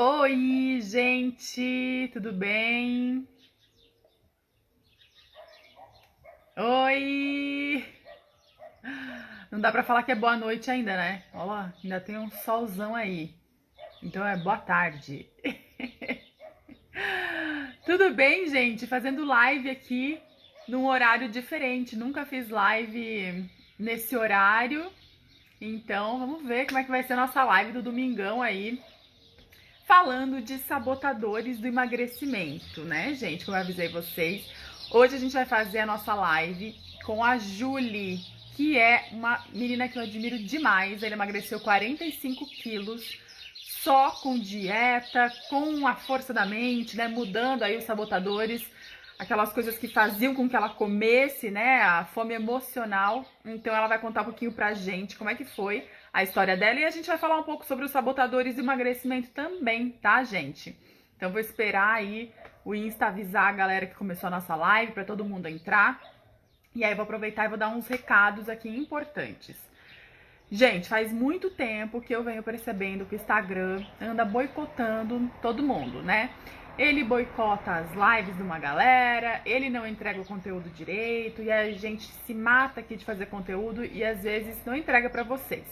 Oi, gente, tudo bem? Oi! Não dá pra falar que é boa noite ainda, né? Olha lá, ainda tem um solzão aí. Então é boa tarde. Tudo bem, gente? Fazendo live aqui num horário diferente. Nunca fiz live nesse horário. Então vamos ver como é que vai ser a nossa live do domingão aí. Falando de sabotadores do emagrecimento, né, gente? Como eu avisei vocês, hoje a gente vai fazer a nossa live com a Julie, que é uma menina que eu admiro demais. Ela emagreceu 45 quilos só com dieta, com a força da mente, né? Mudando aí os sabotadores, aquelas coisas que faziam com que ela comesse, né? A fome emocional. Então ela vai contar um pouquinho pra gente como é que foi a história dela e a gente vai falar um pouco sobre os sabotadores do emagrecimento também, tá, gente? Então vou esperar aí o Insta avisar a galera que começou a nossa live para todo mundo entrar. E aí vou aproveitar e vou dar uns recados aqui importantes. Gente, faz muito tempo que eu venho percebendo que o Instagram anda boicotando todo mundo, né? Ele boicota as lives de uma galera, ele não entrega o conteúdo direito e a gente se mata aqui de fazer conteúdo e às vezes não entrega para vocês.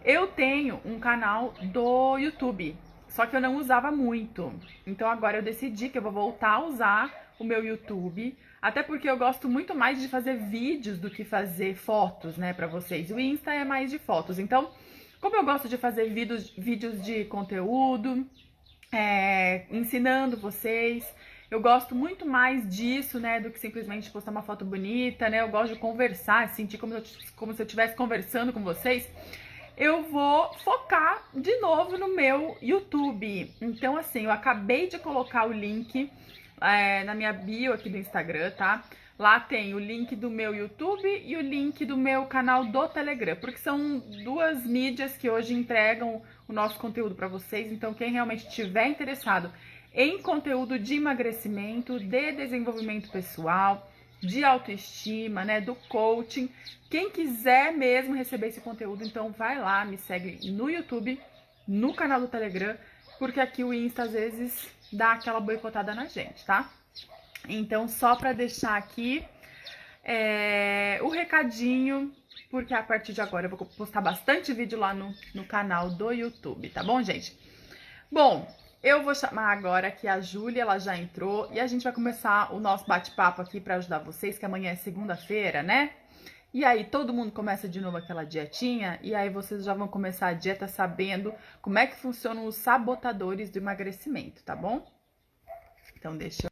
Eu tenho um canal do YouTube, só que eu não usava muito. Então agora eu decidi que eu vou voltar a usar o meu YouTube, até porque eu gosto muito mais de fazer vídeos do que fazer fotos, né, pra vocês. O Insta é mais de fotos. Então, como eu gosto de fazer vídeos de conteúdo, ensinando vocês, eu gosto muito mais disso, né, do que simplesmente postar uma foto bonita, né? Eu gosto de conversar, sentir como se eu estivesse conversando com vocês. Eu vou focar de novo no meu YouTube. Então, assim, eu acabei de colocar o link na minha bio aqui do Instagram, tá? Lá tem o link do meu YouTube e o link do meu canal do Telegram, porque são duas mídias que hoje entregam o nosso conteúdo para vocês. Então, quem realmente estiver interessado em conteúdo de emagrecimento, de desenvolvimento pessoal, de autoestima, né, do coaching, quem quiser mesmo receber esse conteúdo, então vai lá, me segue no YouTube, no canal do Telegram, porque aqui o Insta às vezes dá aquela boicotada na gente, tá? Então, só para deixar aqui o recadinho, porque a partir de agora eu vou postar bastante vídeo lá no canal do YouTube, tá bom, gente? Bom, eu vou chamar agora aqui a Júlia, ela já entrou, e a gente vai começar o nosso bate-papo aqui para ajudar vocês, que amanhã é segunda-feira, né? E aí todo mundo começa de novo aquela dietinha, e aí vocês já vão começar a dieta sabendo como é que funcionam os sabotadores do emagrecimento, tá bom? Então deixa eu...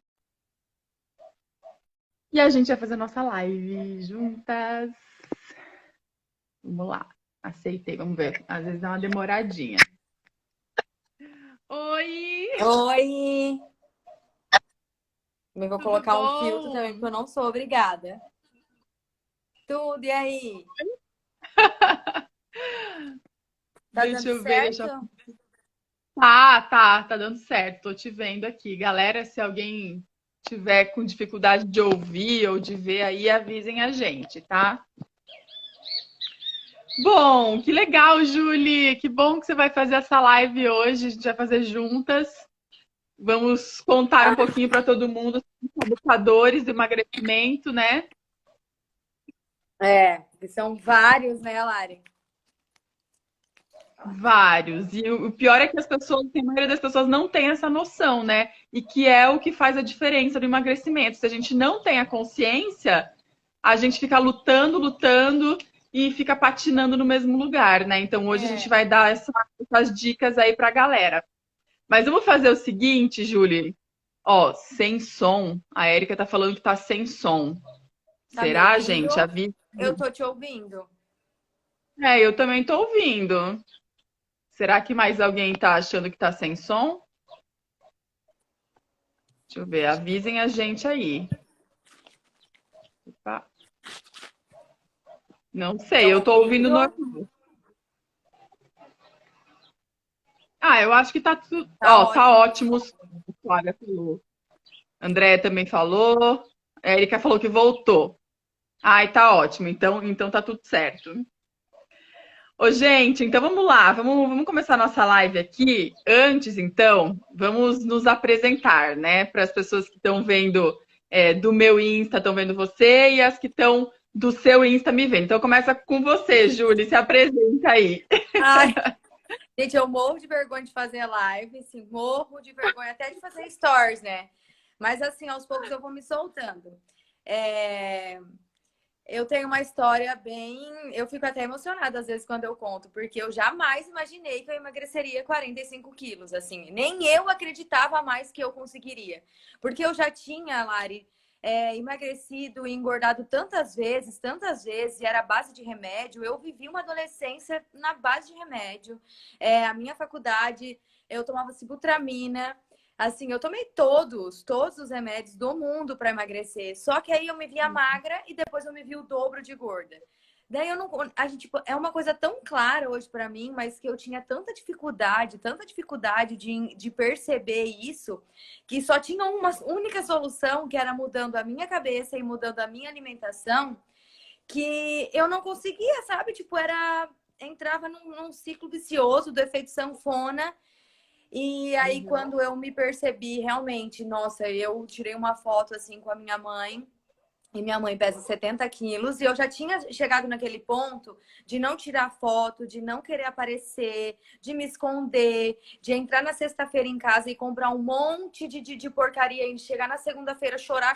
E a gente vai fazer nossa live juntas. Vamos lá. Aceitei, vamos ver. Às vezes dá uma demoradinha. Oi! Oi! Eu vou Tudo colocar um filtro bom? também, porque eu não sou obrigada. Tudo, e aí? Tá Deixa dando eu ver, certo? deixa eu... Tá dando certo. Tô te vendo aqui. Galera, se alguém tiver com dificuldade de ouvir ou de ver aí, avisem a gente, tá? Bom, que legal, Julie. Que bom que você vai fazer essa live hoje. A gente vai fazer juntas. Vamos contar um pouquinho para todo mundo sobre os sabotadores do emagrecimento, né? É, porque são vários, né, Lari? Vários. E o pior é que a maioria das pessoas não tem essa noção, né? E que é o que faz a diferença do emagrecimento. Se a gente não tem a consciência, a gente fica lutando e fica patinando no mesmo lugar, né? Então hoje a gente É, vai dar essas dicas aí pra galera. Mas vamos fazer o seguinte, Julie. Ó, sem som. A Érica tá falando que tá sem som. tá me Será, ouvindo? gente? Avisa. Eu tô te ouvindo. Eu também tô ouvindo. Será que mais alguém tá achando que tá sem som? Deixa eu ver, avisem a gente aí. Opa. Não sei, Estão eu tô ouvindo ouvindo? normal. Ah, eu acho que tá tudo. Tá Ó, tá ótimo o ótimo. som. Flávia falou. André também falou. A Erika falou que voltou. Ai, tá ótimo. Então tá tudo certo. Ô, gente, então vamos lá, vamos começar a nossa live aqui. Antes, então, vamos nos apresentar, né? Para as pessoas que estão vendo do meu Insta, estão vendo você, e as que estão do seu Insta me vendo. Então começa com você, Júlia, se apresenta aí. Ai, gente, eu morro de vergonha de fazer live, assim, morro de vergonha até de fazer stories, né? Mas assim, aos poucos eu vou me soltando. É, Eu tenho uma história bem. Eu fico até emocionada às vezes quando eu conto, porque eu jamais imaginei que eu emagreceria 45 quilos, assim. Nem eu acreditava mais que eu conseguiria. Porque eu já tinha, Lari, emagrecido e engordado tantas vezes, e era a base de remédio. Eu vivi uma adolescência na base de remédio. A minha faculdade, eu tomava Sibutramina. Assim, eu tomei todos os remédios do mundo para emagrecer. Só que aí eu me via magra e depois eu me vi o dobro de gorda. Daí eu não, a gente, tipo, é uma coisa tão clara hoje para mim, mas que eu tinha tanta dificuldade de perceber isso, que só tinha uma única solução, que era mudando a minha cabeça e mudando a minha alimentação, que eu não conseguia, sabe? Tipo, entrava num ciclo vicioso do efeito sanfona. E aí, quando eu me percebi realmente, nossa, eu tirei uma foto assim com a minha mãe, e minha mãe pesa 70 quilos, e eu já tinha chegado naquele ponto de não tirar foto, de não querer aparecer, de me esconder, de entrar na sexta-feira em casa e comprar um monte de porcaria, e chegar na segunda-feira chorar,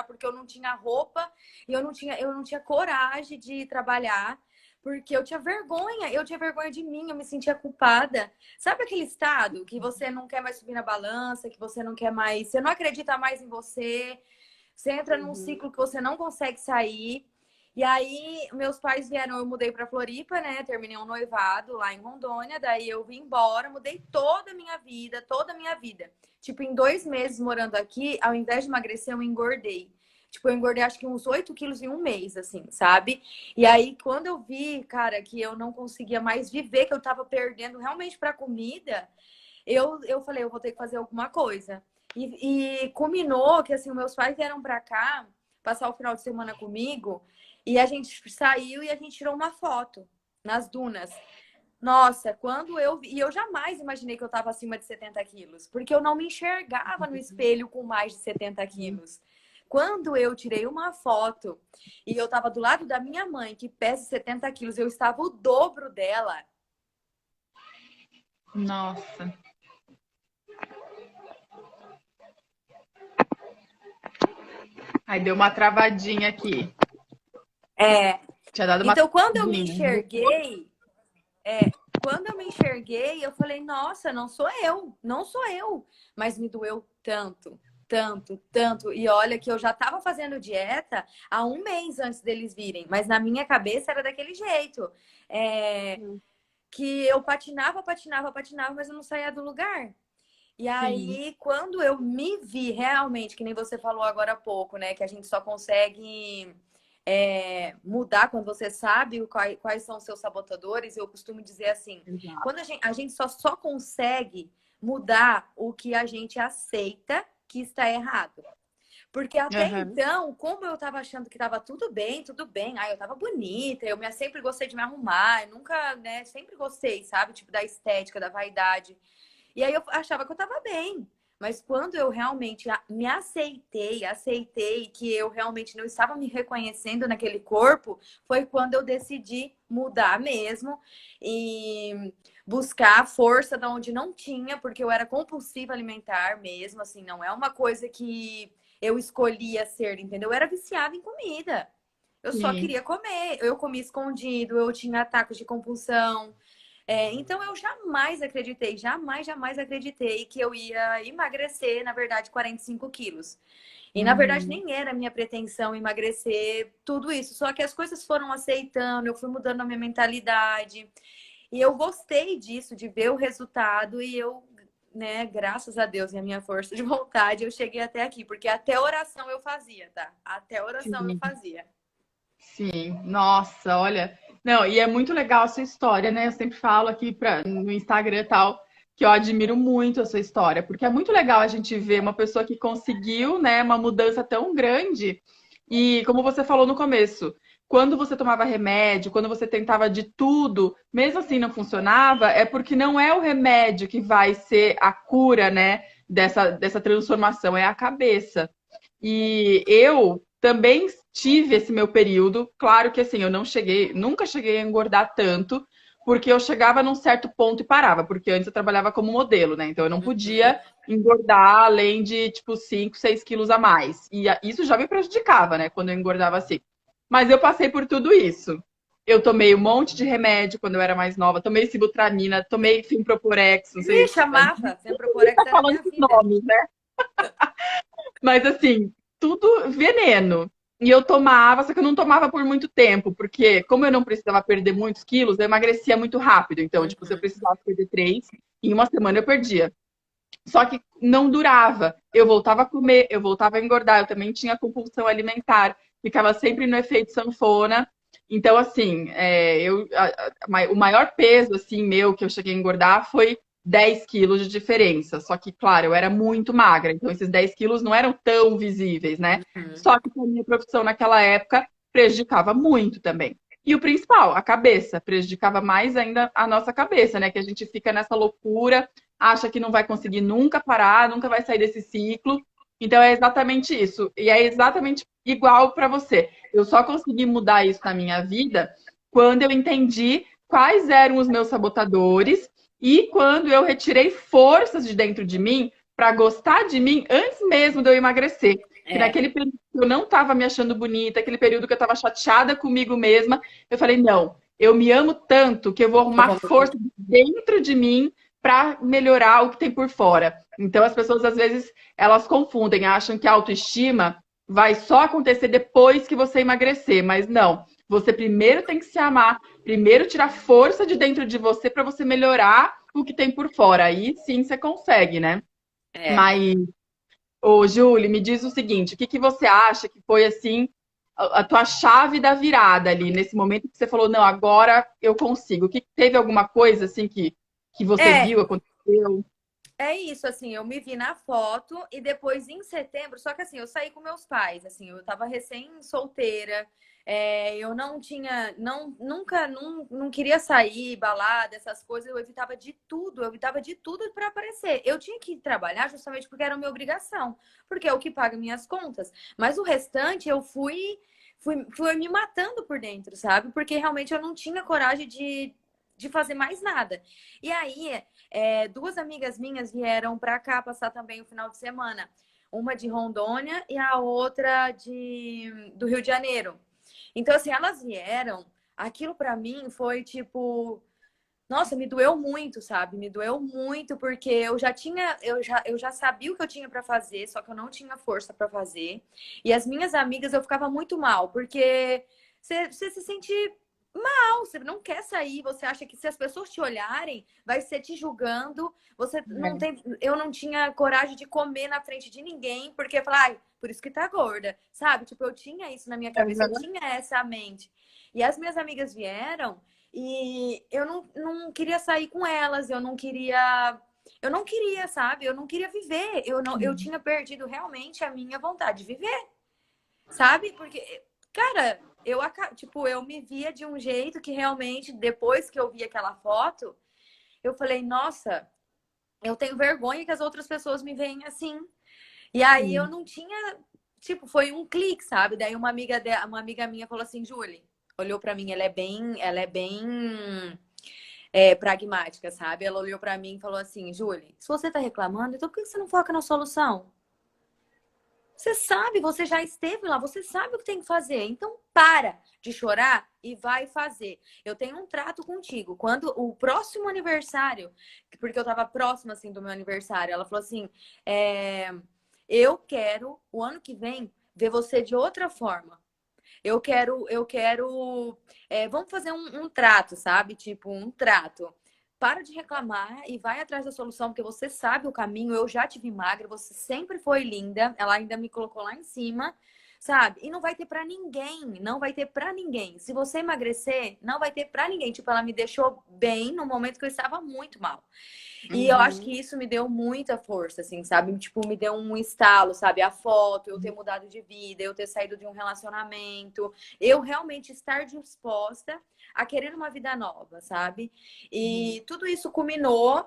porque eu não tinha roupa e eu não tinha coragem de trabalhar. Porque eu tinha vergonha de mim, eu me sentia culpada. Sabe aquele estado que você não quer mais subir na balança, que você não quer mais, você não acredita mais em você, você entra num ciclo que você não consegue sair. E aí, meus pais vieram, eu mudei para Floripa, né? Terminei um noivado lá em Rondônia, daí eu vim embora, mudei toda a minha vida, toda a minha vida. Tipo, em 2 meses morando aqui, ao invés de emagrecer, eu engordei. Tipo, eu engordei acho que uns 8 quilos em um mês, assim, sabe? E aí, quando eu vi, cara, que eu não conseguia mais viver, que eu tava perdendo realmente pra comida, eu falei, eu vou ter que fazer alguma coisa. E culminou que, assim, meus pais vieram pra cá passar o final de semana comigo e a gente saiu e a gente tirou uma foto nas dunas. Nossa, quando eu vi, e eu jamais imaginei que eu tava acima de 70 quilos, porque eu não me enxergava no espelho com mais de 70 quilos. Quando eu tirei uma foto e eu tava do lado da minha mãe, que pesa 70 quilos, eu estava o dobro dela. Nossa. Aí deu uma travadinha aqui. É. Tinha dado uma Então, quando eu me travadinha. enxerguei, eu falei, nossa, não sou eu. Mas me doeu tanto, tanto, tanto. E olha que eu já estava fazendo dieta há um mês antes deles virem, mas na minha cabeça era daquele jeito. Que eu patinava, mas eu não saía do lugar. E Sim. aí, quando eu me vi realmente, que nem você falou agora há pouco, né? Que a gente só consegue mudar quando você sabe quais são os seus sabotadores. Eu costumo dizer assim, Exato. quando a gente só consegue mudar o que a gente aceita que está errado. Porque até Aham. então, como eu tava achando que tava tudo bem, eu tava bonita, sempre gostei de me arrumar, eu nunca, né, sempre gostei, sabe, tipo, da estética, da vaidade. E aí eu achava que eu tava bem. Mas quando eu realmente me aceitei que eu realmente não estava me reconhecendo naquele corpo, foi quando eu decidi mudar mesmo e buscar força da onde não tinha, porque eu era compulsiva alimentar mesmo, assim, não é uma coisa que eu escolhia ser, entendeu? Eu era viciada em comida. Eu só Sim. queria comer. Eu comia escondido, eu tinha ataques de compulsão. Então eu jamais acreditei que eu ia emagrecer, na verdade, 45 quilos. E na verdade Uhum. nem era minha pretensão emagrecer tudo isso. Só que as coisas foram aceitando, eu fui mudando a minha mentalidade. E eu gostei disso, de ver o resultado, e eu, né, graças a Deus e a minha força de vontade, eu cheguei até aqui, porque até oração eu fazia, tá? Até oração eu Sim. fazia. Sim, nossa, olha. Não, e é muito legal a sua história, né? Eu sempre falo aqui no Instagram e tal, que eu admiro muito a sua história, porque é muito legal a gente ver uma pessoa que conseguiu, né, uma mudança tão grande. E como você falou no começo, quando você tomava remédio, quando você tentava de tudo, mesmo assim não funcionava, é porque não é o remédio que vai ser a cura, né, dessa transformação, é a cabeça. E eu também tive esse meu período, claro que assim, eu não cheguei, nunca cheguei a engordar tanto, porque eu chegava num certo ponto e parava, porque antes eu trabalhava como modelo, né? Então eu não Uhum. podia engordar além de tipo 5, 6 quilos a mais. E isso já me prejudicava, né? Quando eu engordava assim. Mas eu passei por tudo isso. Eu tomei um monte de remédio quando eu era mais nova, tomei Sibutramina, tomei Simproporex, não sei, Ixi, amava. tá Semproporex era falando minha esses vida. nomes, né? Mas assim, tudo veneno. E eu tomava, só que eu não tomava por muito tempo, porque como eu não precisava perder muitos quilos, eu emagrecia muito rápido. Então, tipo, se eu Uhum. precisava perder 3, em uma semana eu perdia. Só que não durava. Eu voltava a comer, eu voltava a engordar. Eu também tinha compulsão alimentar, ficava sempre no efeito sanfona. Então, assim, o maior peso assim meu que eu cheguei a engordar foi 10 quilos de diferença. Só que, claro, eu era muito magra, então esses 10 quilos não eram tão visíveis, né? Uhum. Só que a minha profissão naquela época prejudicava muito também. E o principal, a cabeça, prejudicava mais ainda a nossa cabeça, né? Que a gente fica nessa loucura, acha que não vai conseguir nunca parar, nunca vai sair desse ciclo. Então é exatamente isso. E é exatamente igual para você. Eu só consegui mudar isso na minha vida quando eu entendi quais eram os meus sabotadores e quando eu retirei forças de dentro de mim para gostar de mim antes mesmo de eu emagrecer. Que É, naquele período que eu não estava me achando bonita, aquele período que eu estava chateada comigo mesma, eu falei: não, eu me amo tanto que eu vou eu arrumar vou mudar. força dentro de mim para melhorar o que tem por fora. Então as pessoas às vezes elas confundem, acham que a autoestima vai só acontecer depois que você emagrecer, mas não. Você primeiro tem que se amar, primeiro tirar força de dentro de você para você melhorar o que tem por fora. Aí sim você consegue, né? É. Mas, ô Júlia, me diz o seguinte, o que que você acha que foi assim a tua chave da virada ali nesse momento que você falou, não, agora eu consigo. Que teve alguma coisa assim que você É, viu, aconteceu? é isso, assim, eu me vi na foto e depois em setembro, só que assim, eu saí com meus pais, assim, eu tava recém-solteira, eu não tinha, nunca, não queria sair, balada, essas coisas, eu evitava de tudo para aparecer. Eu tinha que trabalhar justamente porque era minha obrigação, porque é o que paga minhas contas. Mas o restante eu fui me matando por dentro, sabe? Porque realmente eu não tinha coragem de fazer mais nada. E aí, duas amigas minhas vieram para cá passar também o final de semana. Uma de Rondônia e a outra do Rio de Janeiro. Então, assim, elas vieram. Aquilo para mim foi tipo, nossa, me doeu muito, sabe? Me doeu muito porque eu já sabia o que eu tinha para fazer, só que eu não tinha força para fazer. E as minhas amigas eu ficava muito mal, porque você se sente mal, você não quer sair, você acha que se as pessoas te olharem, vai ser te julgando. Você não É, tem, eu não tinha coragem de comer na frente de ninguém, porque eu falei, ai, por isso que tá gorda, sabe? Tipo, eu tinha isso na minha cabeça, eu tinha essa mente. E as minhas amigas vieram e eu não queria sair com elas, eu não queria, sabe? Eu não queria viver. Eu tinha perdido realmente a minha vontade de viver, sabe? Porque, cara, tipo, eu me via de um jeito que realmente, depois que eu vi aquela foto, eu falei, nossa, eu tenho vergonha que as outras pessoas me veem assim. E aí eu sim. não tinha, tipo, foi um clique, sabe? Daí uma amiga minha falou assim, Julie, olhou pra mim, ela é bem pragmática, sabe? Ela olhou pra mim e falou assim, Julie, se você tá reclamando, então por que você não foca na solução? Você sabe, você já esteve lá, você sabe o que tem que fazer. Então para de chorar e vai fazer. Eu tenho um trato contigo. Quando o próximo aniversário, porque eu tava próxima assim do meu aniversário, ela falou assim: eu quero o ano que vem ver você de outra forma. Vamos fazer um trato, sabe? Tipo, um trato. Para de reclamar e vai atrás da solução, porque você sabe o caminho. Eu já te vi magra, você sempre foi linda. Ela ainda me colocou lá em cima. sabe? E não vai ter pra ninguém, não vai ter pra ninguém. Se você emagrecer, não vai ter pra ninguém. Tipo, ela me deixou bem no momento que eu estava muito mal. E eu acho que Uhum. isso me deu muita força, assim, sabe? Tipo, me deu um estalo, sabe? A foto, eu ter mudado de vida, eu ter saído de um relacionamento, eu realmente estar disposta a querer uma vida nova, sabe? Uhum. E tudo isso culminou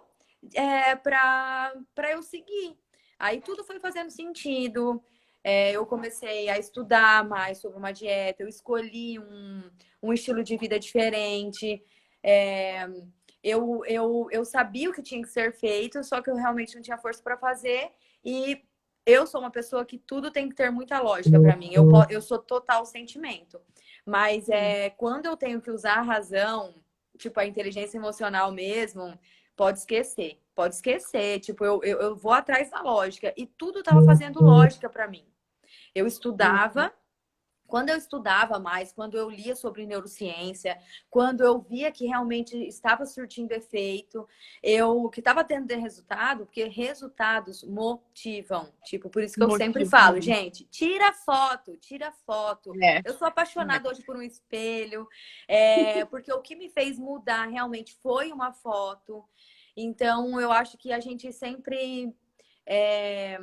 para eu seguir. Aí tudo foi fazendo sentido. Eu comecei a estudar mais sobre uma dieta, eu escolhi um estilo de vida diferente. É, eu sabia o que tinha que ser feito, só que eu realmente não tinha força para fazer. E eu sou uma pessoa que tudo tem que ter muita lógica para mim. Eu sou total sentimento. Mas Sim. quando eu tenho que usar a razão, tipo a inteligência emocional mesmo, pode esquecer. Pode esquecer. Tipo, eu vou atrás da lógica. E tudo estava fazendo lógica para mim. Eu Uhum. estudava. Quando eu estudava mais, quando eu lia sobre neurociência, quando eu via que realmente estava surtindo efeito, eu que estava tendo resultado, porque resultados motivam. Tipo, por isso que eu sempre Motivo. falo, gente, tira foto, tira foto. É. Eu sou É. apaixonada hoje por um espelho, porque o que me fez mudar realmente foi uma foto. Então, eu acho que a gente sempre é,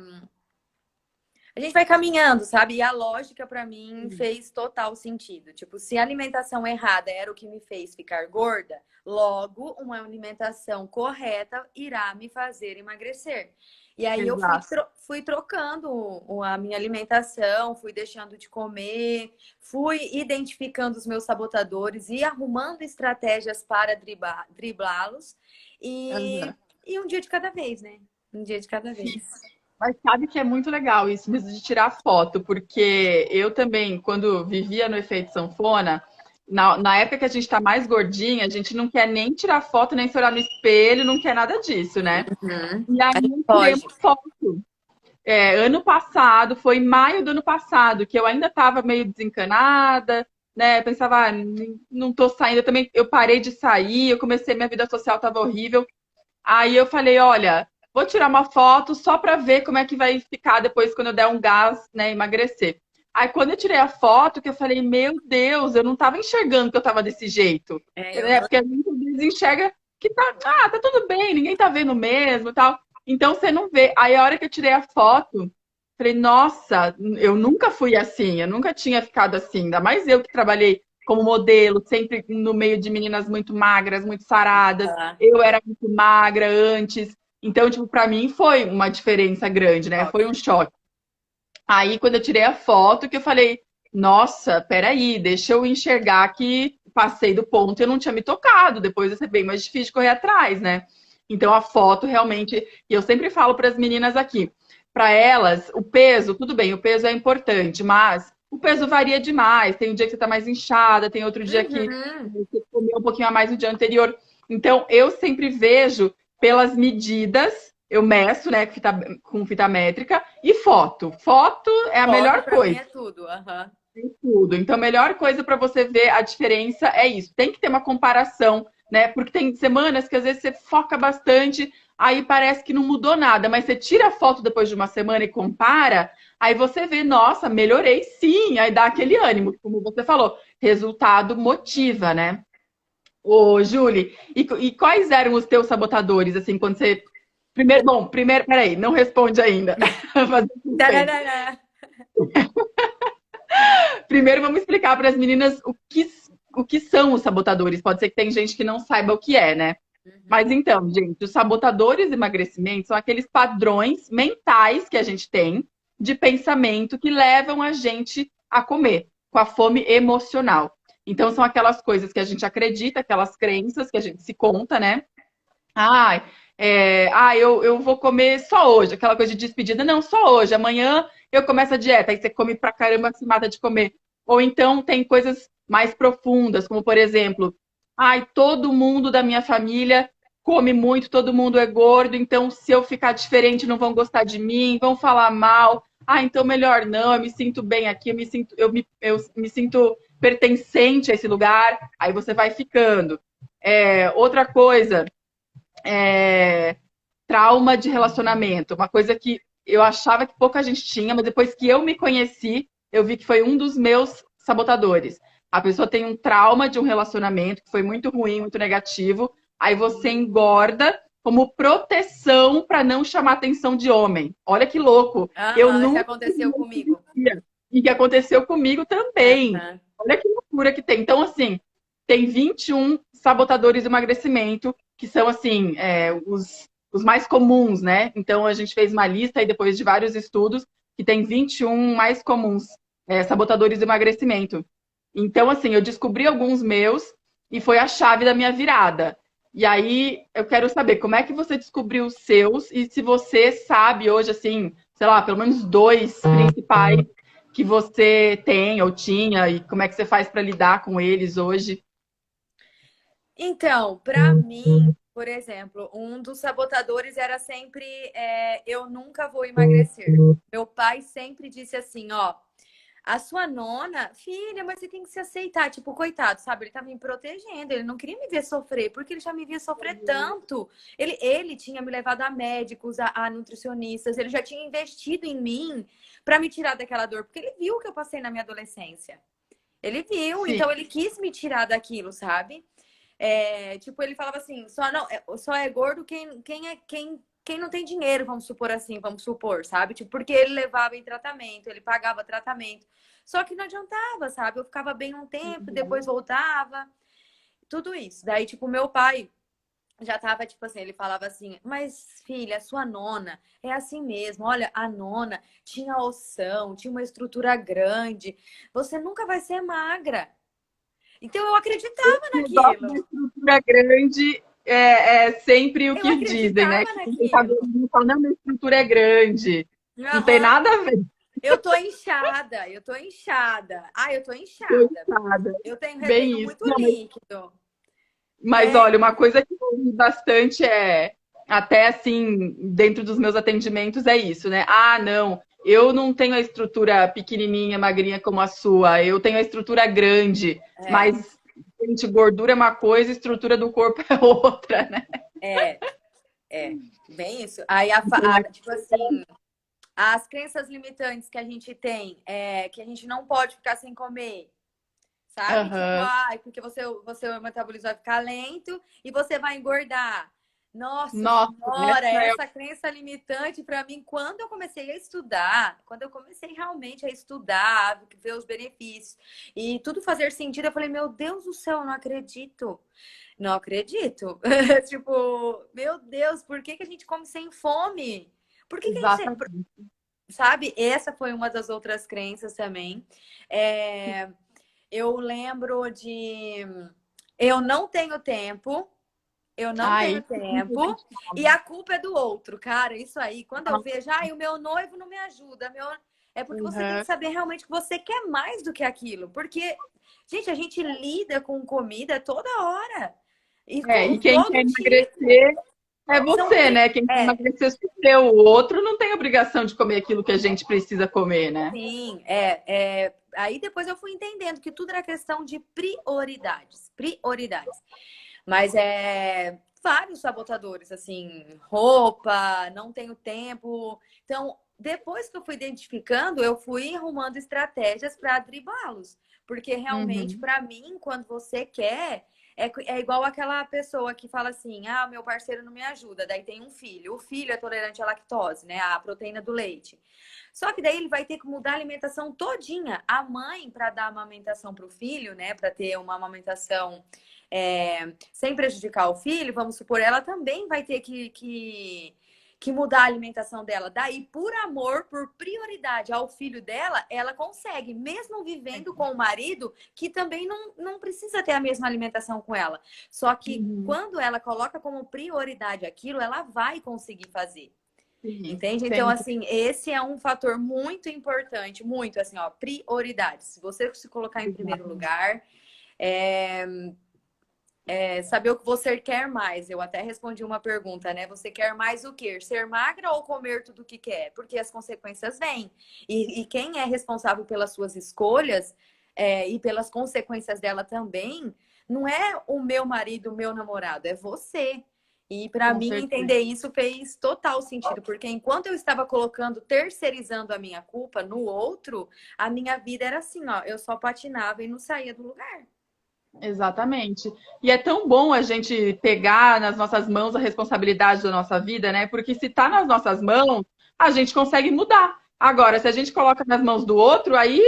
a gente vai caminhando, sabe? E a lógica para mim fez total sentido. Tipo, se a alimentação errada era o que me fez ficar gorda, logo uma alimentação correta irá me fazer emagrecer. E aí eu Exato. fui trocando a minha alimentação, fui deixando de comer, fui identificando os meus sabotadores e arrumando estratégias para driblá-los. E, Uhum. e um dia de cada vez, né? Um dia de cada vez. Mas sabe que é muito legal isso mesmo de tirar foto, porque eu também, quando vivia no efeito sanfona, na época que a gente tá mais gordinha, a gente não quer nem tirar foto, nem se olhar no espelho, não quer nada disso, né? Uhum. E aí A gente eu tirei pode. uma foto. Ano passado, foi em maio do ano passado, que eu ainda estava meio desencanada, né? Pensava, não tô saindo. Eu também, eu parei de sair, eu comecei, minha vida social estava horrível. Aí eu falei, olha, vou tirar uma foto só para ver como é que vai ficar depois quando eu der um gás, né, emagrecer. Aí quando eu tirei a foto, que eu falei, meu Deus, eu não estava enxergando que eu estava desse jeito, Eu né? Porque a gente às vezes enxerga que tá tudo bem, ninguém tá vendo mesmo, e tal. Então você não vê. Aí a hora que eu tirei a foto, falei, nossa, eu nunca fui assim, eu nunca tinha ficado assim, ainda mais eu que trabalhei como modelo, sempre no meio de meninas muito magras, muito saradas. tá. Eu era muito magra antes. Então, tipo, pra mim foi uma diferença grande, né? Foi um Choque. choque. Aí, quando eu tirei a foto, que eu falei, nossa, peraí, deixa eu enxergar que passei do ponto e eu não tinha me tocado. Depois ia ser bem mais difícil de correr atrás, né? Então, a foto realmente. E eu sempre falo para as meninas aqui, para elas, o peso, tudo bem, o peso é importante, mas o peso varia demais. Tem um dia que você tá mais inchada, tem outro dia que Uhum. você comeu um pouquinho a mais no dia anterior. Então, eu sempre vejo pelas medidas, eu meço, né, com fita métrica, e foto. Foto é a Foto melhor pra mim coisa. é tudo. Aham. Tem tudo. Então, a melhor coisa para você ver a diferença é isso. Tem que ter uma comparação, né? Porque tem semanas que às vezes você foca bastante, aí parece que não mudou nada, mas você tira a foto depois de uma semana e compara, aí você vê, nossa, melhorei sim, aí dá aquele ânimo, como você falou, resultado motiva, né? Ô, Julie, e quais eram os teus sabotadores, assim, quando você. Primeiro, peraí, não responde ainda. Fazer suspense. Tararara. Primeiro, vamos explicar para as meninas o que são os sabotadores. Pode ser que tem gente que não saiba o que é, né? Mas Uhum. então, gente, os sabotadores de emagrecimento são aqueles padrões mentais que a gente tem de pensamento que levam a gente a comer, com a fome emocional. Então, são aquelas coisas que a gente acredita, aquelas crenças que a gente se conta, né? Ai, eu vou comer só hoje, aquela coisa de despedida. Não, só hoje. Amanhã eu começo a dieta. Aí você come pra caramba, se mata de comer. Ou então tem coisas mais profundas, como por exemplo, ai, todo mundo da minha família come muito, todo mundo é gordo, então se eu ficar diferente não vão gostar de mim, vão falar mal. Ah, então melhor não, eu me sinto bem aqui, eu me sinto pertencente a esse lugar, aí você vai ficando. Outra coisa, é, trauma de relacionamento, uma coisa que eu achava que pouca gente tinha, mas depois que eu me conheci, eu vi que foi um dos meus sabotadores. A pessoa tem um trauma de um relacionamento que foi muito ruim, muito negativo, aí você engorda como proteção para não chamar atenção de homem. Olha que louco. Eu Aham, já nunca aconteceu comigo. e que aconteceu comigo também. Aham. Olha que loucura que tem. Então, assim, tem 21 sabotadores do emagrecimento, que são, assim, os mais comuns, né? Então, a gente fez uma lista aí, depois de vários estudos, que tem 21 mais comuns, sabotadores do emagrecimento. Então, assim, eu descobri alguns meus e foi a chave da minha virada. E aí, eu quero saber como é que você descobriu os seus e se você sabe hoje, assim, sei lá, pelo menos dois principais que você tem ou tinha e como é que você faz para lidar com eles hoje? Então, para mim, por exemplo, um dos sabotadores era sempre eu nunca vou emagrecer. Meu pai sempre disse assim, ó, a sua nona, filha, mas você tem que se aceitar. Tipo, coitado, sabe? Ele tava me protegendo, ele não queria me ver sofrer, porque ele já me via sofrer tanto. Ele tinha me levado a médicos, a nutricionistas, ele já tinha investido em mim para me tirar daquela dor, porque ele viu o que eu passei na minha adolescência. Ele viu, Sim. então ele quis me tirar daquilo, sabe? Tipo, ele falava assim, só é gordo quem não tem dinheiro, vamos supor assim, vamos supor, sabe? Tipo, porque ele levava em tratamento, ele pagava tratamento. Só que não adiantava, sabe? Eu ficava bem um tempo, depois voltava, tudo isso. Daí, tipo, meu pai já tava, tipo assim, ele falava assim, mas filha, a sua nona é assim mesmo. Olha, a nona tinha ossão, tinha uma estrutura grande. Você nunca vai ser magra. Então eu acreditava O negócio da naquilo. estrutura grande é sempre o Eu que dizem, né? acreditava Que quem tá naquilo. gordinho fala, não, minha estrutura é grande. Não tem Aham. nada a ver Eu tô inchada, eu tô inchada. Ah, eu tô com inchada. nada. Eu tenho retenho Bem isso. muito Não, líquido. mas É, olha, uma coisa que eu ouvi bastante até assim, dentro dos meus atendimentos, é isso, né? Ah, não, eu não tenho a estrutura pequenininha, magrinha como a sua, eu tenho a estrutura grande, é, mas, gente, gordura é uma coisa, estrutura do corpo é outra, né? é, bem isso. Aí, Então, tipo assim, as crenças limitantes que a gente tem é que a gente não pode ficar sem comer, sabe? Tipo, aham. ai, porque você o metabolismo vai ficar lento e você vai engordar. Nossa Nossa, senhora, essa é essa crença limitante para mim, quando eu comecei a estudar, quando eu comecei realmente a estudar, ver os benefícios e tudo fazer sentido, eu falei, meu Deus do céu, eu não acredito. Não acredito. Tipo, meu Deus, por que que a gente come sem fome? Por que que a gente, exatamente. sabe? Essa foi uma das outras crenças também. É, eu lembro de eu não tenho tempo, eu não tenho Ai, tempo e a culpa é do outro, cara. Isso aí, quando eu vejo, ai, o meu noivo não me ajuda, é porque você tem que uhum. saber realmente que você quer mais do que aquilo, porque gente, a gente lida com comida toda hora e E com quem quer todo tipo. emagrecer é São, você, né? Quem quer emagrecer sou eu. O outro não tem obrigação de comer aquilo que a gente precisa comer, né? sim, aí depois eu fui entendendo que tudo era questão de prioridades, prioridades. Mas vários sabotadores, assim, roupa, não tenho tempo. Então, depois que eu fui identificando, eu fui arrumando estratégias para driblá-los. Porque realmente, Uhum. para mim, quando você quer, é igual aquela pessoa que fala assim: ah, meu parceiro não me ajuda. Daí tem um filho. O filho é tolerante à lactose, né? À proteína do leite. Só que daí ele vai ter que mudar a alimentação todinha. A mãe, para dar amamentação para o filho, né? Para ter uma amamentação sem prejudicar o filho, vamos supor, ela também vai ter que mudar a alimentação dela. Daí, por amor, por prioridade ao filho dela, ela consegue, mesmo vivendo com o marido, que também não precisa ter a mesma alimentação com ela. Só que Uhum. quando ela coloca como prioridade aquilo, ela vai conseguir fazer. Sim, Entende? Então, sempre. assim, esse é um fator muito importante, muito assim, ó, prioridade. Se você se colocar em primeiro lugar, é, saber o que você quer mais. Eu até respondi uma pergunta, né? Você quer mais o quê? Ser magra ou comer tudo o que quer? Porque as consequências vêm. E quem é responsável pelas suas escolhas e pelas consequências dela também, não é o meu marido, o meu namorado, é você. E para Com mim certeza. entender isso fez total sentido, porque enquanto eu estava colocando, terceirizando a minha culpa no outro, a minha vida era assim, ó, eu só patinava e não saía do lugar. Exatamente. E é tão bom a gente pegar nas nossas mãos a responsabilidade da nossa vida, né? Porque se tá nas nossas mãos, a gente consegue mudar. Agora, se a gente coloca nas mãos do outro, aí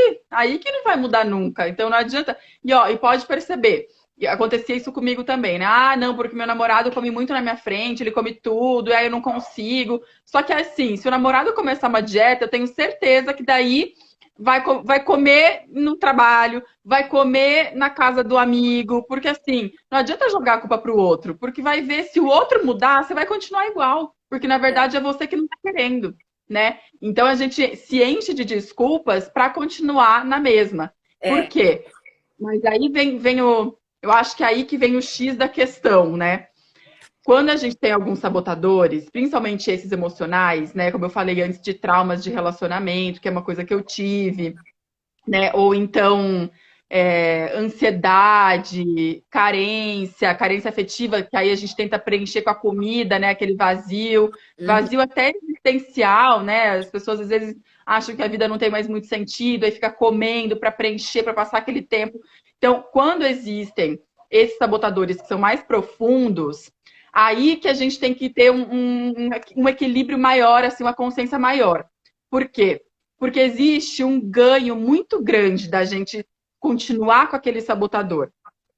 que não vai mudar nunca. Então não adianta. E ó, e pode perceber, e acontecia isso comigo também, né? Ah, não, porque meu namorado come muito na minha frente, ele come tudo, e aí eu não consigo. Só que assim, se o namorado começar uma dieta, eu tenho certeza que daí vai comer no trabalho, vai comer na casa do amigo, porque assim, não adianta jogar a culpa pro outro, porque vai ver se o outro mudar, você vai continuar igual, porque na É, verdade é você que não tá querendo, né? Então a gente se enche de desculpas para continuar na mesma. Por é, quê? Mas aí vem o. Eu acho que é aí que vem o X da questão, né? Quando a gente tem alguns sabotadores, principalmente esses emocionais, né? Como eu falei antes, de traumas de relacionamento, que é uma coisa que eu tive, né? Ou então ansiedade, carência afetiva, que aí a gente tenta preencher com a comida, né? Aquele vazio, uhum, vazio até existencial, né? As pessoas às vezes acham que a vida não tem mais muito sentido, aí fica comendo para preencher, para passar aquele tempo. Então, quando existem esses sabotadores que são mais profundos, aí que a gente tem que ter um equilíbrio maior, assim, uma consciência maior. Por quê? Porque existe um ganho muito grande da gente continuar com aquele sabotador.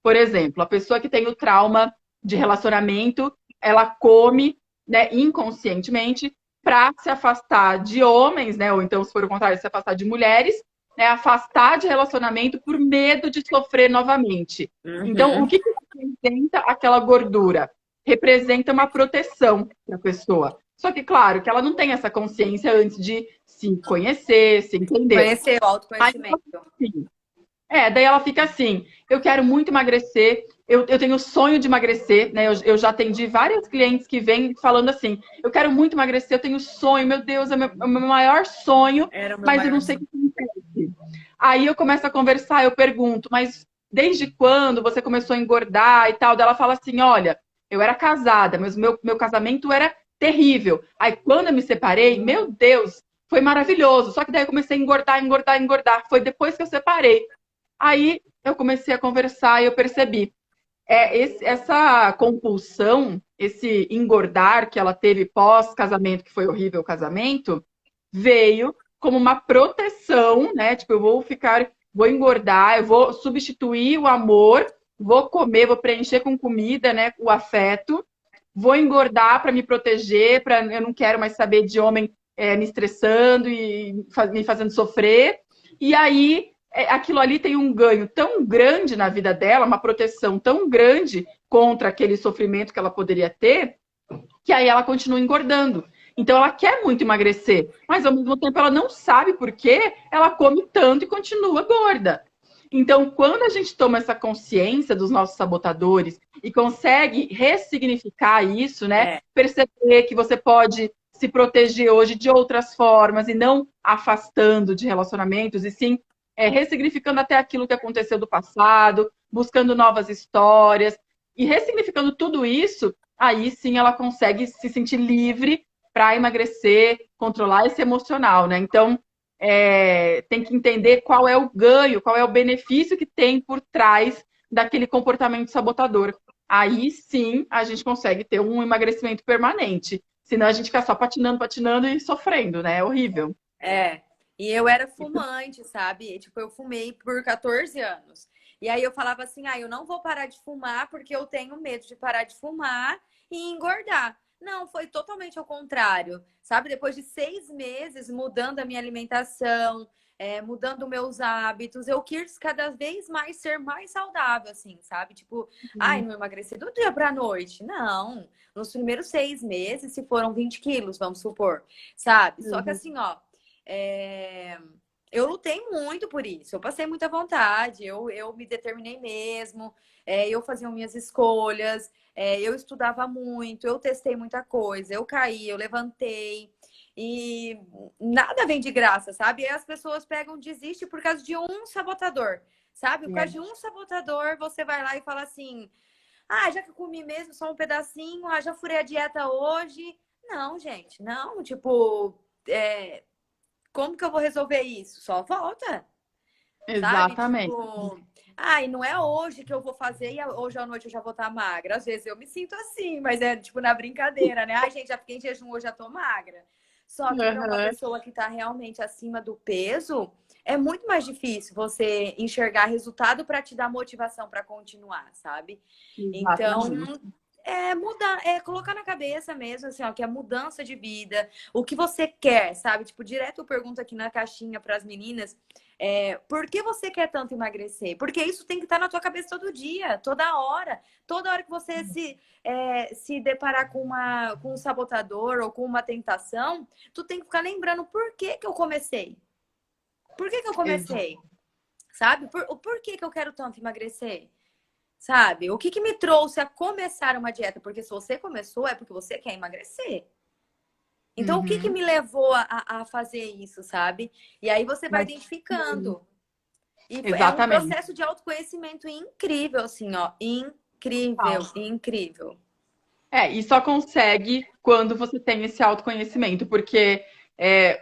Por exemplo, a pessoa que tem o trauma de relacionamento, ela come, né, inconscientemente para se afastar de homens, né, ou então, se for o contrário, se afastar de mulheres, né, afastar de relacionamento por medo de sofrer novamente. Então, o uhum. que representa aquela gordura? Representa uma proteção para a pessoa. Só que, claro, que ela não tem essa consciência antes de se conhecer, se entender. Conhecer o Aí, autoconhecimento. assim, daí ela fica assim: eu quero muito emagrecer, eu tenho sonho de emagrecer, né? Eu já atendi vários clientes que vêm falando assim: eu quero muito emagrecer, eu tenho sonho, meu Deus, é o meu maior sonho, Era o meu mas eu não maior sei o sonho. que acontece. Aí eu começo a conversar, eu pergunto, mas desde quando você começou a engordar e tal? Daí ela fala assim: olha, eu era casada, mas meu casamento era terrível. Aí quando eu me separei, meu Deus, foi maravilhoso. Só que daí eu comecei a engordar, engordar, engordar. Foi depois que eu separei. Aí eu comecei a conversar e eu percebi. Essa compulsão, esse engordar que ela teve pós-casamento, que foi horrível o casamento, veio como uma proteção, né? Tipo, vou engordar, eu vou substituir o amor, vou comer, vou preencher com comida, né? O afeto, vou engordar para me proteger, para eu não quero mais saber de homem me estressando e me fazendo sofrer. E aí aquilo ali tem um ganho tão grande na vida dela, uma proteção tão grande contra aquele sofrimento que ela poderia ter, que aí ela continua engordando. Então ela quer muito emagrecer, mas ao mesmo tempo ela não sabe por que ela come tanto e continua gorda. Então, quando a gente toma essa consciência dos nossos sabotadores e consegue ressignificar isso, né? É, Perceber que você pode se proteger hoje de outras formas e não afastando de relacionamentos, e sim ressignificando até aquilo que aconteceu do passado, buscando novas histórias e ressignificando tudo isso, aí sim ela consegue se sentir livre para emagrecer, controlar esse emocional, né? Então, tem que entender qual é o ganho, qual é o benefício que tem por trás daquele comportamento sabotador. Aí sim a gente consegue ter um emagrecimento permanente. Senão a gente fica só patinando, patinando e sofrendo, né? É horrível. é. E eu era fumante, sabe? E, tipo, eu fumei por 14 anos. E aí eu falava assim, ah, eu não vou parar de fumar porque eu tenho medo de parar de fumar e engordar. Não, foi totalmente ao contrário, sabe? Depois de 6 meses mudando a minha alimentação, mudando meus hábitos, eu quis cada vez mais ser mais saudável, assim, sabe? Tipo, ai, não emagreci do dia pra noite. Não, nos primeiros 6 meses, se foram 20 quilos, vamos supor, sabe? Só que Uhum. assim, ó, é, eu lutei muito por isso, eu passei muita vontade, eu me determinei mesmo, eu fazia minhas escolhas, eu estudava muito, eu testei muita coisa, eu caí, eu levantei, e nada vem de graça, sabe? E as pessoas pegam, desistem por causa de um sabotador, sabe? Por causa de um sabotador, você vai lá e fala assim. Ah, já que eu comi mesmo só um pedacinho, já furei a dieta hoje. Não, gente, não. Tipo, como que eu vou resolver isso? Só volta. Sabe? Exatamente. Tipo, e não é hoje que eu vou fazer e hoje à noite eu já vou estar magra. Às vezes eu me sinto assim, mas é tipo na brincadeira, né? Ai, gente, já fiquei em jejum, hoje já tô magra. Só que para uma Aham. pessoa que tá realmente acima do peso, é muito mais difícil você enxergar resultado para te dar motivação para continuar, sabe? Então, Exatamente. mudar, colocar na cabeça mesmo, assim, ó, que é mudança de vida, o que você quer, sabe? Tipo, direto eu pergunto aqui na caixinha para as meninas, por que você quer tanto emagrecer? Porque isso tem que estar na tua cabeça todo dia, toda hora que você se deparar com um sabotador ou com uma tentação, tu tem que ficar lembrando por que que eu comecei? Por que que eu Exato. comecei? Sabe? O porquê que eu quero tanto emagrecer? Sabe? O que que me trouxe a começar uma dieta? Porque se você começou, é porque você quer emagrecer. Então, o que que Uhum. me levou a fazer isso, sabe? E aí você vai Mas, identificando. E é um exatamente. processo de autoconhecimento incrível, assim, ó. Incrível, incrível. E só consegue quando você tem esse autoconhecimento, porque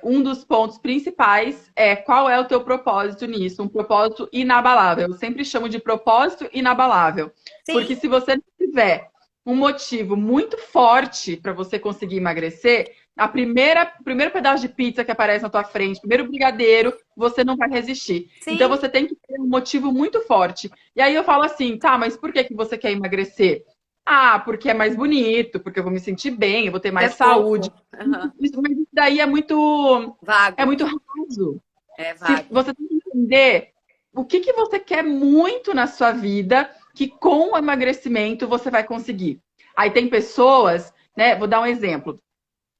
um dos pontos principais é qual é o teu propósito nisso, um propósito inabalável. Eu sempre chamo de propósito inabalável, porque Sim, se você não tiver um motivo muito forte para você conseguir emagrecer, o primeiro pedaço de pizza que aparece na tua frente, o primeiro brigadeiro, você não vai resistir. Então sim, você tem que ter um motivo muito forte. E aí eu falo assim, tá, mas por que que você quer emagrecer? Ah, porque é mais bonito, porque eu vou me sentir bem, eu vou ter é mais saúde. fofo. Aham. Mas isso daí é Vago. muito raso. É Se vago. você tem que entender o que que você quer muito na sua vida, que com o emagrecimento você vai conseguir. Aí tem pessoas, né? Vou dar um exemplo.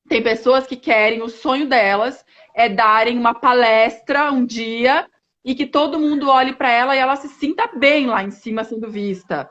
Tem pessoas que querem, o sonho delas é darem uma palestra um dia e que todo mundo olhe para ela e ela se sinta bem lá em cima sendo vista.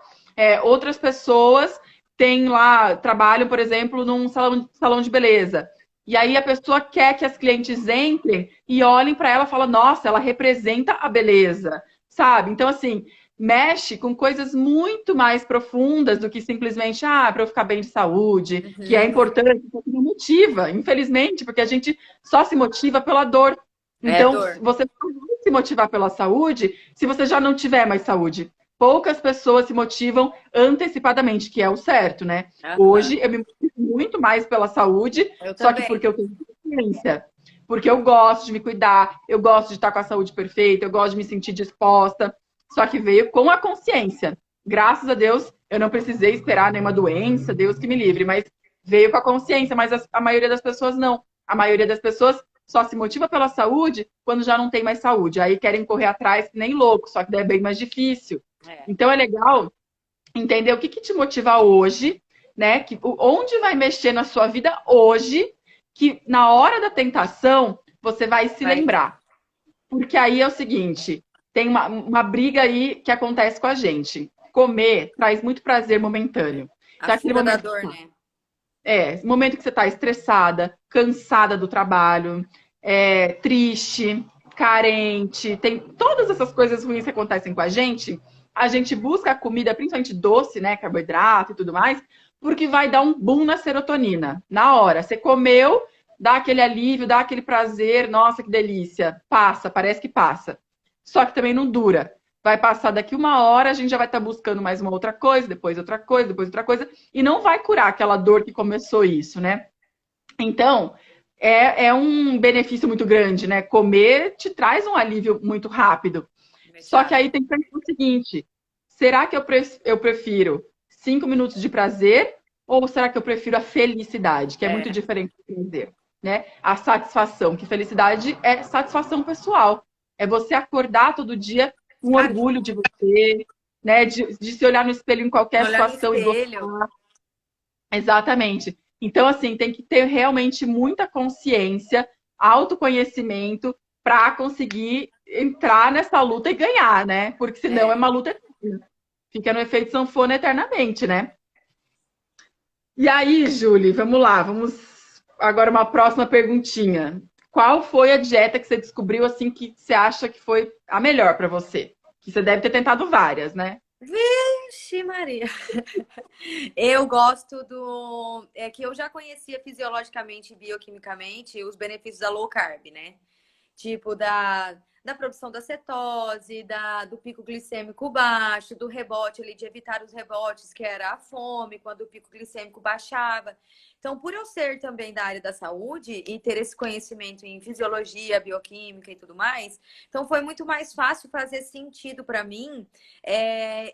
Outras pessoas têm lá, trabalham, por exemplo, num salão de beleza. E aí a pessoa quer que as clientes entrem e olhem para ela e falam, nossa, ela representa a beleza, sabe? Então, assim, mexe com coisas muito mais profundas do que simplesmente, para eu ficar bem de saúde, que é Uhum. importante, porque não motiva, infelizmente, porque a gente só se motiva pela dor. É Então, dor. você não vai se motivar pela saúde se você já não tiver mais saúde. Poucas pessoas se motivam antecipadamente, que é o certo, né? Aham. Hoje eu me motivo muito mais pela saúde, Eu só que porque também. eu tenho consciência. Porque eu gosto de me cuidar, eu gosto de estar com a saúde perfeita, eu gosto de me sentir disposta. Só que veio com a consciência. Graças a Deus, eu não precisei esperar nenhuma doença, Deus que me livre, mas veio com a consciência, mas a maioria das pessoas não. A maioria das pessoas só se motiva pela saúde quando já não tem mais saúde. Aí querem correr atrás que nem louco, só que daí é bem mais difícil. É. Então é legal entender o que, que te motiva hoje, né? Onde vai mexer na sua vida hoje, que na hora da tentação você vai se Vai vir. lembrar. Porque aí é o seguinte, tem uma briga aí que acontece com a gente. Comer traz muito prazer momentâneo. A Então, aquele fuga da momento dor, né? momento que você está estressada, cansada do trabalho, triste, carente, tem todas essas coisas ruins que acontecem com a gente busca a comida, principalmente doce, né, carboidrato e tudo mais, porque vai dar um boom na serotonina. Na hora, você comeu, dá aquele alívio, dá aquele prazer, nossa, que delícia. Passa, parece que passa. Só que também não dura. Vai passar daqui uma hora, a gente já vai estar buscando mais uma outra coisa, depois outra coisa, depois outra coisa, e não vai curar aquela dor que começou isso, né? Então, é um benefício muito grande, né? Comer te traz um alívio muito rápido. Só que Imediato. aí tem que pensar o seguinte: será que eu prefiro 5 minutos de prazer ou será que eu prefiro a felicidade, que é muito É, diferente do prazer, né? A satisfação, que felicidade é satisfação pessoal. É você acordar todo dia com cara, orgulho de você, né? De se olhar no espelho em qualquer olhar no situação e espelho. gostar. Exatamente. Então, assim, tem que ter realmente muita consciência, autoconhecimento para conseguir entrar nessa luta e ganhar, né? Porque senão é É. uma luta eterna. Fica no efeito sanfona eternamente, né? E aí, Julie, vamos lá, vamos agora uma próxima perguntinha. Qual foi a dieta que você descobriu assim que você acha que foi a melhor para você? Que você deve ter tentado várias, né? Ixi, Maria. Eu gosto do. É que eu já conhecia fisiologicamente e bioquimicamente os benefícios da low carb, né? Tipo da produção da cetose, do pico glicêmico baixo, do rebote ali, de evitar os rebotes, que era a fome, quando o pico glicêmico baixava. Então, por eu ser também da área da saúde e ter esse conhecimento em fisiologia, bioquímica e tudo mais, então foi muito mais fácil fazer sentido para mim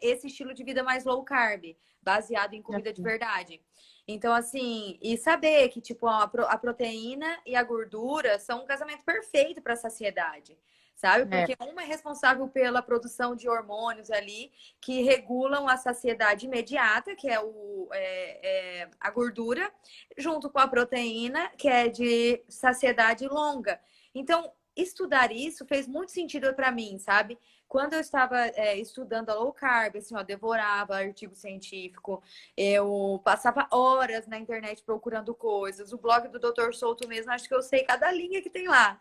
esse estilo de vida mais low carb, baseado em comida de verdade. Então, assim, e saber que, tipo, a proteína e a gordura são um casamento perfeito para a saciedade, sabe? É. Porque uma é responsável pela produção de hormônios ali que regulam a saciedade imediata, que é, a gordura, junto com a proteína, que é de saciedade longa. Então, estudar isso fez muito sentido para mim, sabe? Quando eu estava estudando a low carb, assim, ó, devorava artigo científico, eu passava horas na internet procurando coisas. O blog do Dr. Souto mesmo, acho que eu sei cada linha que tem lá.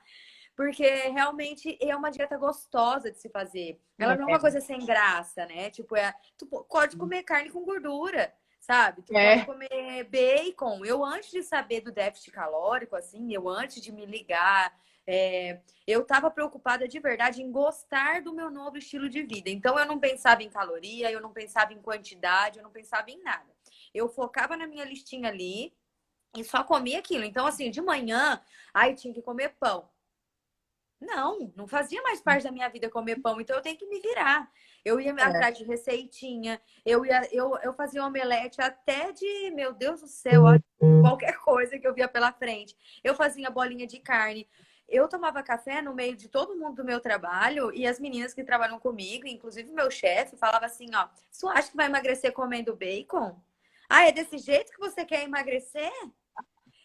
Porque realmente é uma dieta gostosa de se fazer. Ela não é uma coisa sem graça, né? Tipo, tu pode comer carne com gordura, sabe? Tu pode É. comer bacon. Eu, antes de saber do déficit calórico, assim, eu antes de me ligar, eu estava preocupada de verdade em gostar do meu novo estilo de vida. Então, eu não pensava em caloria, eu não pensava em quantidade, eu não pensava em nada. Eu focava na minha listinha ali e só comia aquilo. Então, assim, de manhã, aí tinha que comer pão. Não fazia mais parte da minha vida comer pão, então eu tenho que me virar. Eu ia É. atrás de receitinha, eu fazia omelete até de, meu Deus do céu, olha, qualquer coisa que eu via pela frente. Eu fazia bolinha de carne. Eu tomava café no meio de todo mundo do meu trabalho e as meninas que trabalham comigo, inclusive meu chefe, falava assim, ó, você acha que vai emagrecer comendo bacon? Ah, é desse jeito que você quer emagrecer?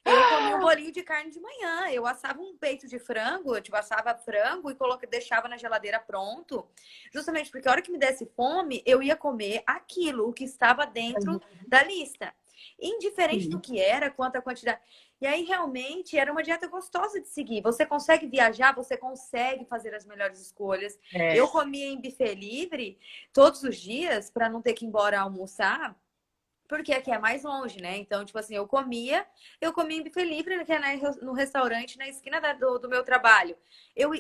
Eu comia um bolinho de carne de manhã. Eu assava um peito de frango, tipo, assava frango e deixava na geladeira pronto. Justamente porque a hora que me desse fome, eu ia comer aquilo, o que estava dentro da lista. Indiferente do Sim. que era, quanto a quantidade. E aí, realmente, era uma dieta gostosa de seguir. Você consegue viajar, você consegue fazer as melhores escolhas. É. Eu comia em buffet livre todos os dias, para não ter que ir embora almoçar. Porque aqui é mais longe, né? Então, tipo assim, eu comia em buffet livre, que é no restaurante na esquina do meu trabalho. Eu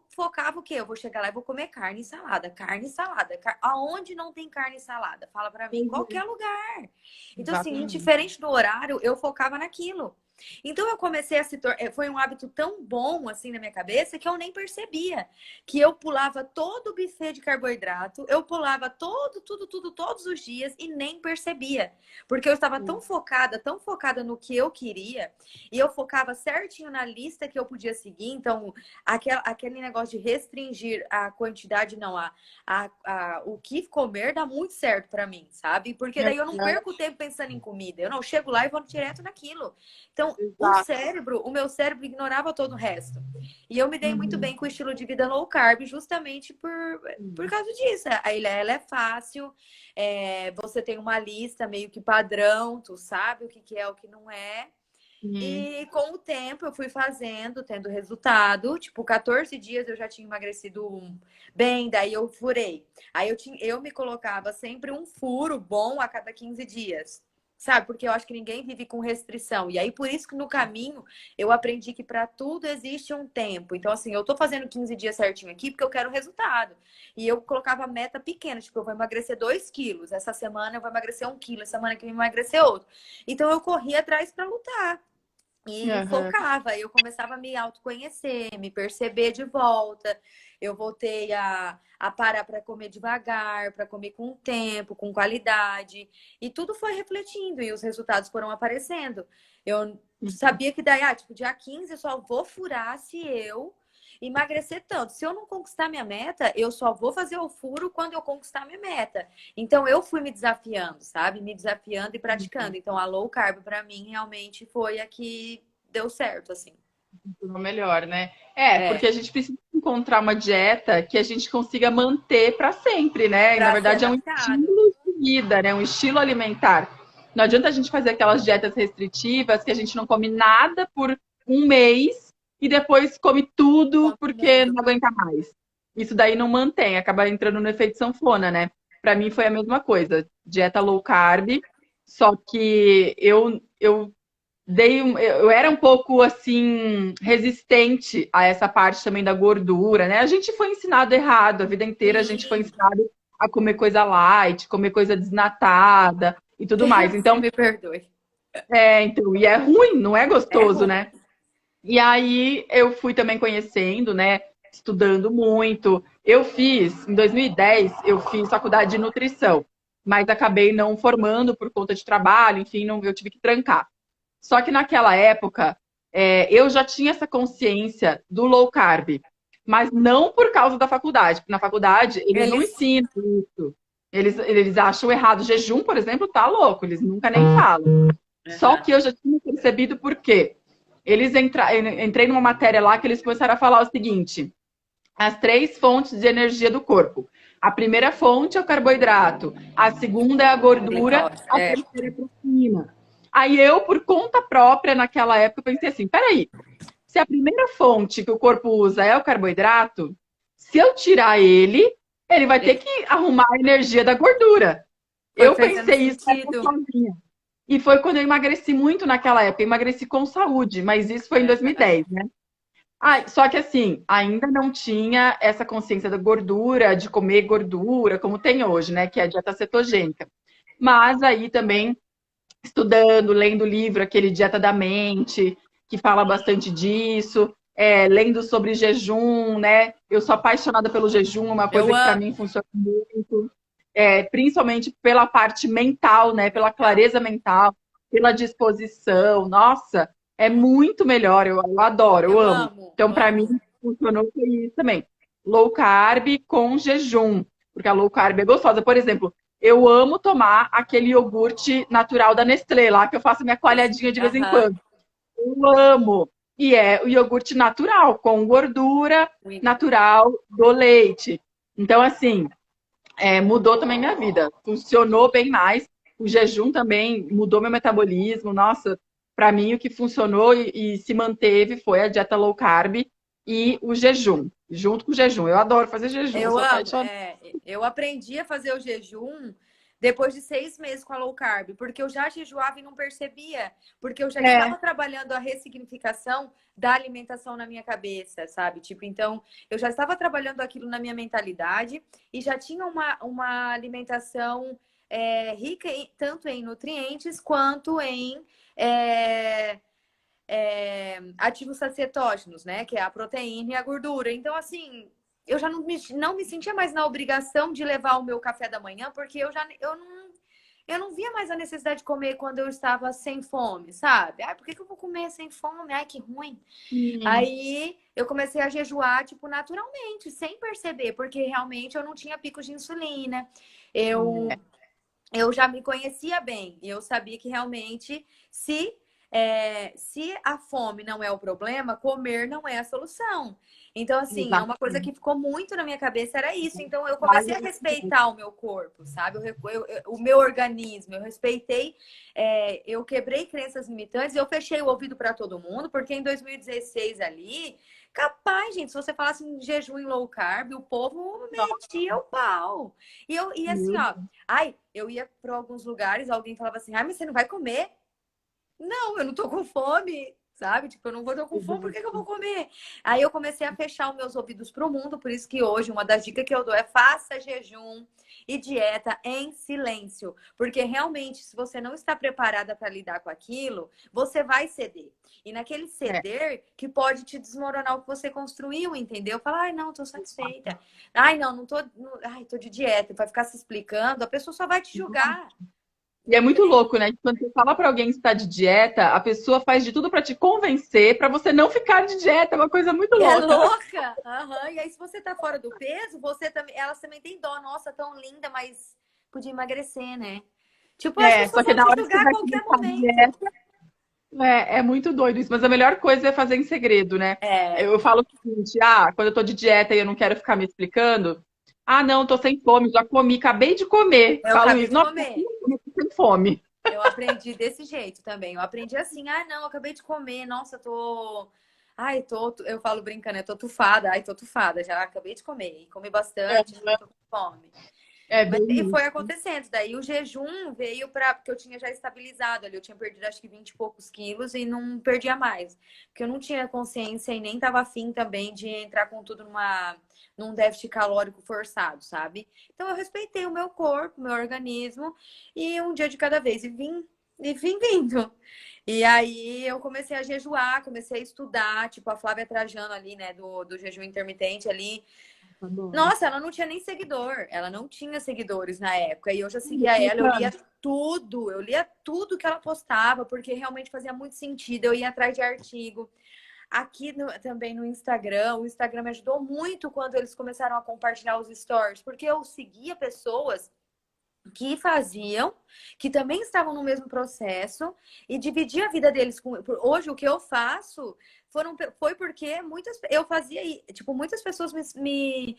focava o quê? Eu vou chegar lá e vou comer carne e salada, carne e salada. Aonde não tem carne e salada? Fala pra mim, Uhum. qualquer lugar. Então, assim, Exatamente. indiferente do horário, eu focava naquilo. Então eu comecei a foi um hábito tão bom assim na minha cabeça que eu nem percebia que eu pulava todo o buffet de carboidrato, eu pulava tudo, todos os dias e nem percebia, porque eu estava tão focada no que eu queria e eu focava certinho na lista que eu podia seguir. Então, aquele negócio de restringir a quantidade, não, o que comer dá muito certo para mim, sabe? Porque daí eu não perco tempo pensando em comida, eu não chego lá e vou direto naquilo. Então, Exato. o meu cérebro ignorava todo o resto. E eu me dei muito Uhum. bem com o estilo de vida low carb, justamente por causa disso. Ela é fácil, você tem uma lista meio que padrão, tu sabe o que é, o que não é. Sim. E com o tempo eu fui fazendo, tendo resultado. Tipo, 14 dias eu já tinha emagrecido bem, daí eu furei. Aí eu me colocava sempre um furo bom a cada 15 dias. Sabe? Porque eu acho que ninguém vive com restrição. E aí, por isso que no caminho eu aprendi que para tudo existe um tempo. Então, assim, eu tô fazendo 15 dias certinho aqui porque eu quero resultado. E eu colocava meta pequena, tipo, eu vou emagrecer 2 quilos. Essa semana eu vou emagrecer 1 quilo, essa semana que eu vou emagrecer outro. Então, eu corria atrás para lutar. E Aham. focava, eu começava a me autoconhecer, me perceber de volta. Eu voltei a parar para comer devagar, para comer com tempo, com qualidade. E tudo foi refletindo e os resultados foram aparecendo. Eu sabia que daí, tipo, dia 15 eu só vou furar se eu emagrecer tanto. Se eu não conquistar minha meta, eu só vou fazer o furo quando eu conquistar minha meta. Então eu fui me desafiando, sabe? Me desafiando e praticando. Então a low carb para mim realmente foi a que deu certo, assim. O melhor, né? É, É, porque a gente precisa encontrar uma dieta que a gente consiga manter para sempre, né? E na para ser verdade é um adaptado. estilo de vida, né? Um estilo alimentar. Não adianta a gente fazer aquelas dietas restritivas que a gente não come nada por um mês e depois come tudo Come porque tudo. não aguenta mais. Isso daí não mantém, acaba entrando no efeito sanfona, né? para mim foi a mesma coisa, dieta low carb, só que eu era um pouco assim resistente a essa parte também da gordura, né? A gente foi ensinado errado, a vida inteira a gente foi Sim, ensinado a comer coisa light, comer coisa desnatada e tudo mais. Deus Então, me perdoe. e é ruim, não é É gostoso, ruim. né? E aí eu fui também conhecendo, né? Estudando muito. Em 2010, eu fiz faculdade de nutrição, mas acabei não formando por conta de trabalho, enfim, não, eu tive que trancar. Só que naquela época, eu já tinha essa consciência do low carb, mas não por causa da faculdade, porque na faculdade eles não Eles. ensinam isso. Eles acham errado. Jejum, por exemplo, tá louco, eles nunca nem falam. Só Aham. que eu já tinha percebido por quê. Entrei numa matéria lá que eles começaram a falar o seguinte: as três fontes de energia do corpo. A primeira fonte é o carboidrato, a segunda é a gordura, Glicose. a terceira é a proteína. Aí eu, por conta própria, naquela época, pensei assim: peraí, se a primeira fonte que o corpo usa é o carboidrato, se eu tirar ele vai ter Ele que arrumar a energia da gordura. foi Eu fazendo pensei isso sentido. sozinha. E foi quando eu emagreci muito naquela época. Eu emagreci com saúde, mas isso foi em Aham. 2010, né? Ah, só que assim, ainda não tinha essa consciência da gordura, de comer gordura, como tem hoje, né? Que é a dieta cetogênica. Mas aí também, estudando, lendo livro, aquele Dieta da Mente, que fala bastante disso, lendo sobre jejum, né? Eu sou apaixonada pelo jejum, uma Eu coisa que para amo mim funciona muito, principalmente pela parte mental, né? Pela mental. clareza mental, pela disposição. Nossa, é muito melhor. Eu adoro, eu Eu amo. amo, Então, para mim, amo. funcionou foi isso também. Low carb com jejum, porque a low carb é gostosa. Por exemplo, eu amo tomar aquele iogurte natural da Nestlé lá, que eu faço minha coalhadinha de vez em Aham. quando. Eu amo. E é o iogurte natural, com gordura natural do leite. Então, assim, mudou também minha vida. Funcionou bem mais. O jejum também mudou meu metabolismo. Nossa, para mim o que funcionou e se manteve foi a dieta low carb e o jejum, junto com o jejum. Eu adoro fazer jejum, Eu sou amo. apaixonada. Eu aprendi a fazer o jejum depois de 6 meses com a low carb, porque eu já jejuava e não percebia, porque eu já É, estava trabalhando a ressignificação da alimentação na minha cabeça, sabe? Tipo, então, eu já estava trabalhando aquilo na minha mentalidade e já tinha uma alimentação rica tanto em nutrientes quanto em é, ativos sacetógenos, né? Que é a proteína e a gordura. Então, assim, eu já não me sentia mais na obrigação de levar o meu café da manhã, porque eu não via mais a necessidade de comer quando eu estava sem fome, sabe? Ai, por que eu vou comer sem fome? Ai, que ruim. sim, Aí eu comecei a jejuar, tipo, naturalmente, sem perceber, porque realmente eu não tinha picos de insulina. Eu eu já me conhecia bem e eu sabia que realmente se a fome não é o problema, comer não é a solução. Então, assim, é uma coisa exatamente. que ficou muito na minha cabeça, era isso. Então, eu comecei a respeitar o meu corpo, sabe? O meu organismo, eu respeitei, eu quebrei crenças limitantes, eu fechei o ouvido para todo mundo, porque em 2016 ali, capaz, gente, se você falasse em jejum em low carb, o povo metia o pau. E assim, ó, ai, eu ia para alguns lugares, alguém falava assim: ai, mas você não vai comer? Não, eu não tô com fome, sabe? Tipo, eu não vou tô com fome, por que que eu vou comer? Aí eu comecei a fechar os meus ouvidos para o mundo, por isso que hoje uma das dicas que eu dou é faça jejum e dieta em silêncio, porque realmente, se você não está preparada para lidar com aquilo, você vai ceder. E naquele É, ceder que pode te desmoronar o que você construiu, entendeu? Falar, ai, não, tô satisfeita. Ai, não, não tô, ai, tô de dieta. Vai ficar se explicando, a pessoa só vai te julgar. e é Não muito tem. louco, né? Quando você fala para alguém que está de dieta, a pessoa faz de tudo para te convencer para você não ficar de dieta. É uma coisa muito É louca. louca? Aham. E aí, se você tá fora do peso, você também, elas também têm dó. Nossa, tão linda, mas podia emagrecer, né? Tipo, as É, pessoas só que vão na te hora que você julgar a vai qualquer começar a momento. dieta, é muito doido isso. Mas a melhor coisa é fazer em segredo, né? É, Eu falo o seguinte: quando eu tô de dieta e eu não quero ficar me explicando, não, tô sem fome, já comi, acabei de comer. eu Falo acabei isso, de não, comer. eu tô sem fome. Eu aprendi desse jeito também. Eu aprendi assim, não, eu acabei de comer. Nossa, tô. Ai, Eu falo brincando, eu tô tufada. Ai, tô tufada. Já acabei de comer. E comi bastante, já tô com fome. É E bem foi isso. acontecendo. Daí o jejum veio para. Porque eu tinha já estabilizado ali. Eu tinha perdido acho que 20 e poucos quilos e não perdia mais. Porque eu não tinha consciência e nem tava afim também de entrar com tudo num déficit calórico forçado, sabe? Então eu respeitei o meu corpo, o meu organismo, e um dia de cada vez. E vim vindo. E aí eu comecei a jejuar, comecei a estudar, tipo a Flávia Trajano ali, né, do jejum intermitente ali. Adoro. Nossa, ela não tinha nem seguidor. Ela não tinha seguidores na época. E eu já seguia ela, eu lia tudo que ela postava, porque realmente fazia muito sentido. Eu ia atrás de artigo. Aqui também no Instagram, o Instagram me ajudou muito quando eles começaram a compartilhar os stories, porque eu seguia pessoas que faziam, que também estavam no mesmo processo e dividia a vida deles com. Hoje, o que eu faço foi porque eu fazia, tipo, muitas pessoas me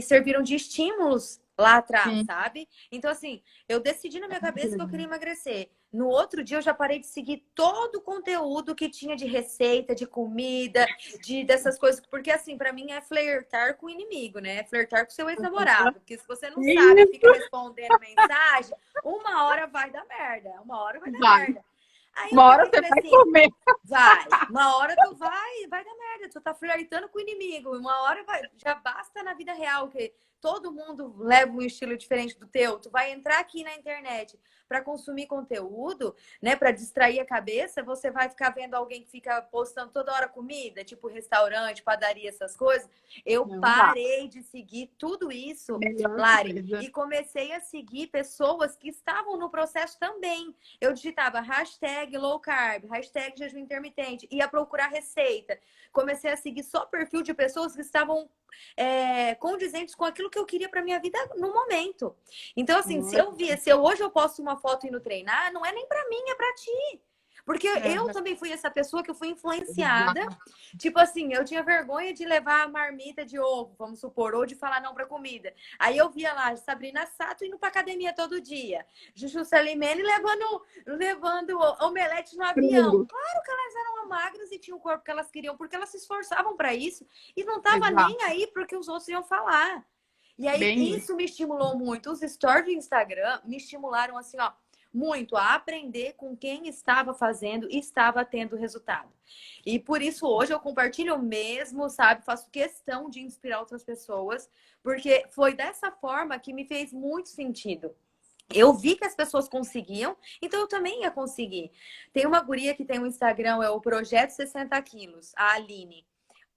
serviram de estímulos lá atrás, Sim. sabe? Então, assim, eu decidi na minha cabeça que eu queria emagrecer. No outro dia, eu já parei de seguir todo o conteúdo que tinha de receita, de comida, dessas coisas, porque assim, para mim é flertar com o inimigo, né? É flertar com o seu ex-namorado, porque se você não sabe e fica respondendo mensagem, uma hora vai dar merda, uma hora vai dar Vai. merda. Aí eu Uma hora peguei e você falei vai assim, comer. vai, uma hora tu vai dar merda, tu tá flertando com o inimigo, uma hora vai, já basta na vida real que todo mundo leva um estilo diferente do teu, tu vai entrar aqui na internet para consumir conteúdo, né, para distrair a cabeça, você vai ficar vendo alguém que fica postando toda hora comida, tipo restaurante, padaria, essas coisas. Eu Não dá. parei de seguir tudo isso, Melhor Lari, coisa. e comecei a seguir pessoas que estavam no processo também. Eu digitava hashtag low carb, hashtag jejum intermitente, ia procurar receita. Comecei a seguir só perfil de pessoas que estavam condizentes com aquilo que eu queria para minha vida no momento. Então, assim, se eu hoje eu posto uma foto indo treinar, não é nem para mim, é para ti. Porque eu Aham. também fui essa pessoa que eu fui influenciada. Tipo assim, eu tinha vergonha de levar a marmita de ovo, vamos supor, ou de falar não para comida. Aí eu via lá Sabrina Sato indo para academia todo dia. Juju Salimene levando omelete no avião. Frango. Claro que elas eram magras e tinham o corpo que elas queriam, porque elas se esforçavam para isso e não tava nem Exato. aí porque os outros iam falar. E aí Bem isso. isso me estimulou muito. Os stories do Instagram me estimularam assim, ó, muito a aprender com quem estava fazendo e estava tendo resultado. E por isso hoje eu compartilho mesmo, sabe? Faço questão de inspirar outras pessoas, porque foi dessa forma que me fez muito sentido. Eu vi que as pessoas conseguiam, então eu também ia conseguir. Tem uma guria que tem um Instagram, é o Projeto 60 Quilos, a Aline.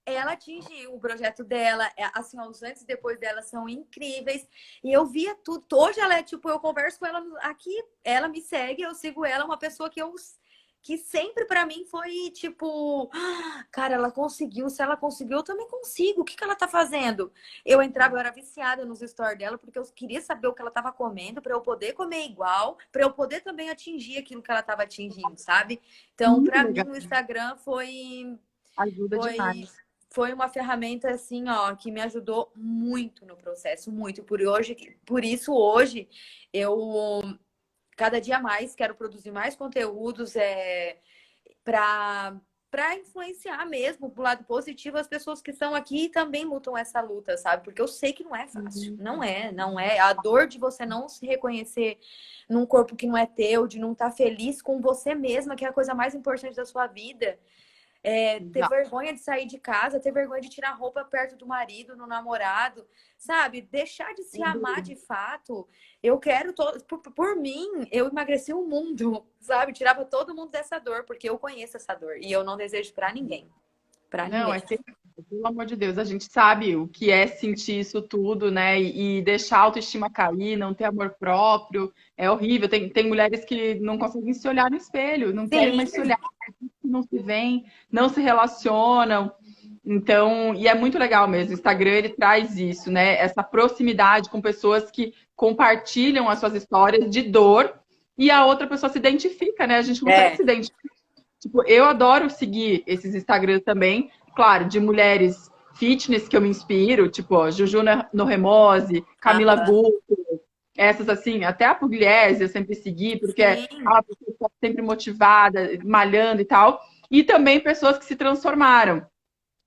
Ela atingiu o projeto dela, assim, os antes e depois dela são incríveis. E eu via tudo. Hoje ela é tipo, eu converso com ela aqui, ela me segue, eu sigo ela, uma pessoa que sempre para mim foi tipo, cara, ela conseguiu, se ela conseguiu, eu também consigo. O que que ela tá fazendo? Eu entrava, eu era viciada nos stories dela porque eu queria saber o que ela tava comendo para eu poder comer igual, para eu poder também atingir aquilo que ela tava atingindo, sabe? Então, Muito para mim legal. o Instagram Ajuda foi demais. foi uma ferramenta assim, ó, que me ajudou muito no processo, muito. Por isso hoje eu cada dia mais quero produzir mais conteúdos para influenciar mesmo pro lado positivo as pessoas que estão aqui e também lutam essa luta, sabe? Porque eu sei que não é fácil. Uhum. Não é. A dor de você não se reconhecer num corpo que não é teu, de não estar feliz com você mesma, que é a coisa mais importante da sua vida. Ter Exato. vergonha de sair de casa, ter vergonha de tirar roupa perto do marido, no namorado, sabe? Deixar de se Sem amar dúvida. de fato. Eu quero todo, por mim, eu emagreci o mundo, sabe? Tirava todo mundo dessa dor, porque eu conheço essa dor e eu não desejo pra ninguém, pra Não, ninguém. é sempre, pelo amor de Deus, a gente sabe o que é sentir isso tudo, né? E deixar a autoestima cair, não ter amor próprio, é horrível. Tem mulheres que não conseguem se olhar no espelho, não querem Sim, mais se olhar, não se veem, não se relacionam. Então, e é muito legal mesmo. O Instagram ele traz isso, né? Essa proximidade com pessoas que compartilham as suas histórias de dor e a outra pessoa se identifica, né? A gente consegue é, se identificar. Tipo, eu adoro seguir esses Instagrams também, claro, de mulheres fitness que eu me inspiro, tipo, ó, Juju Noremose, Camila aham. Guto, essas assim, até a Pugliese eu sempre segui, porque é Sim, uma pessoa que tá sempre motivada, malhando e tal. E também pessoas que se transformaram,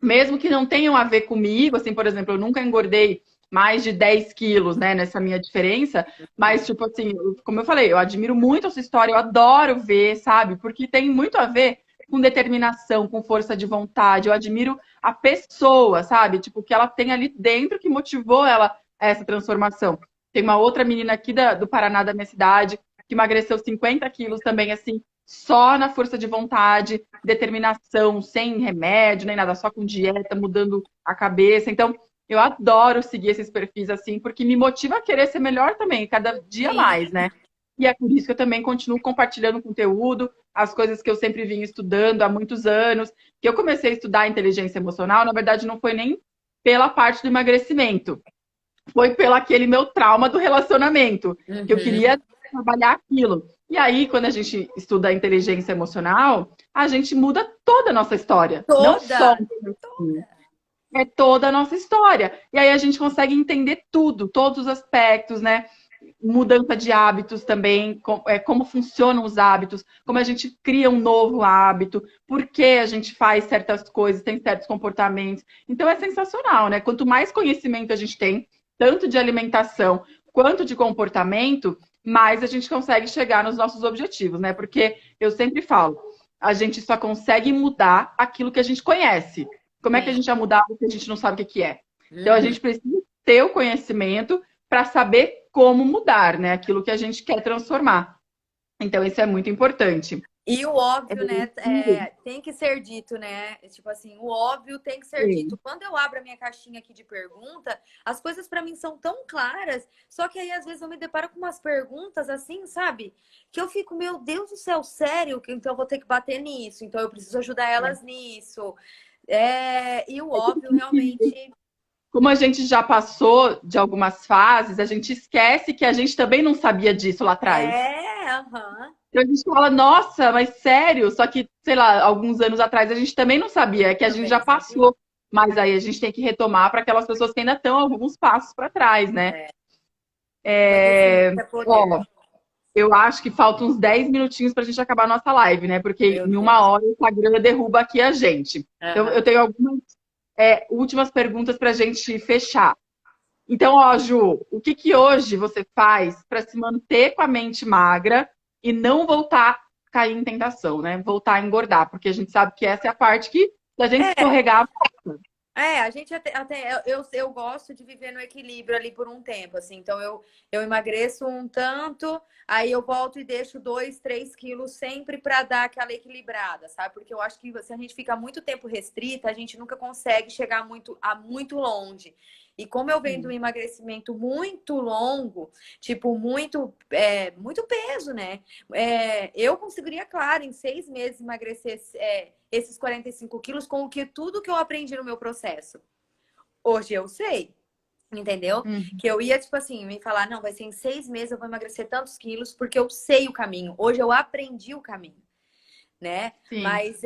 mesmo que não tenham a ver comigo, assim, por exemplo, eu nunca engordei mais de 10 quilos, né, nessa minha diferença. Mas, tipo assim, como eu falei, eu admiro muito a sua história, eu adoro ver, sabe? Porque tem muito a ver com determinação, com força de vontade. Eu admiro a pessoa, sabe? Tipo, o que ela tem ali dentro que motivou ela a essa transformação. Tem uma outra menina aqui do Paraná, da minha cidade, que emagreceu 50 quilos também, assim, só na força de vontade, determinação, sem remédio, nem nada, só com dieta, mudando a cabeça. Então, eu adoro seguir esses perfis assim, porque me motiva a querer ser melhor também, cada dia Sim. mais, né? E é por isso que eu também continuo compartilhando conteúdo, as coisas que eu sempre vim estudando há muitos anos. Que eu comecei a estudar inteligência emocional, na verdade, não foi nem pela parte do emagrecimento, foi pelo aquele meu trauma do relacionamento, que eu queria trabalhar aquilo. E aí, quando a gente estuda a inteligência emocional, a gente muda toda a nossa história. Não só Toda. um pedacinho. É toda a nossa história. E aí a gente consegue entender tudo, todos os aspectos, né? Mudança de hábitos também, como funcionam os hábitos, como a gente cria um novo hábito, por que a gente faz certas coisas, tem certos comportamentos. Então é sensacional, né? Quanto mais conhecimento a gente tem, tanto de alimentação quanto de comportamento, mais a gente consegue chegar nos nossos objetivos, né? Porque eu sempre falo, a gente só consegue mudar aquilo que a gente conhece. Como é que a Sim. gente vai mudar o que a gente não sabe o que é? Então a Uhum. gente precisa ter o conhecimento para saber como mudar, né? Aquilo que a gente quer transformar. Então, isso é muito importante. E o óbvio, né, tem que ser dito, né? Tipo assim, o óbvio tem que ser dito. Sim. Quando eu abro a minha caixinha aqui de pergunta, as coisas para mim são tão claras, só que aí às vezes eu me deparo com umas perguntas assim, sabe? Que eu fico, meu Deus do céu, sério? Então eu vou ter que bater nisso, então eu preciso ajudar elas nisso. E o óbvio realmente Como a gente já passou de algumas fases, a gente esquece que a gente também não sabia disso lá atrás. aham. Então a gente fala, nossa, mas sério? Só que, sei lá, alguns anos atrás a gente também não sabia, é que a gente Também já não sabia. passou. Mas aí a gente tem que retomar para aquelas pessoas que ainda estão alguns passos para trás, né? É. Conhecimento é poder. Ó, eu acho que faltam uns 10 minutinhos para a gente acabar a nossa live, né? Porque Meu em uma Deus. hora o Instagram derruba aqui a gente. Então, Aham. eu tenho algumas últimas perguntas para a gente fechar. Então, ó, Ju, o que que hoje você faz para se manter com a mente magra e não voltar a cair em tentação, né? Voltar a engordar, porque a gente sabe que essa é a parte que, se a gente É, escorregar, a gente até eu gosto de viver no equilíbrio ali por um tempo, assim. Então eu emagreço um tanto, aí eu volto e deixo 2, 3 quilos sempre para dar aquela equilibrada, sabe? Porque eu acho que se a gente fica muito tempo restrita, a gente nunca consegue chegar muito longe. E como eu venho de um emagrecimento muito longo, tipo, muito peso, né? Eu conseguiria, claro, em 6 meses emagrecer esses 45 quilos com tudo que eu aprendi no meu processo. Hoje eu sei, entendeu? Hum, Que eu ia, tipo assim, me falar, não, vai ser em 6 meses eu vou emagrecer tantos quilos, porque eu sei o caminho. Hoje eu aprendi o caminho, né? sim. Mas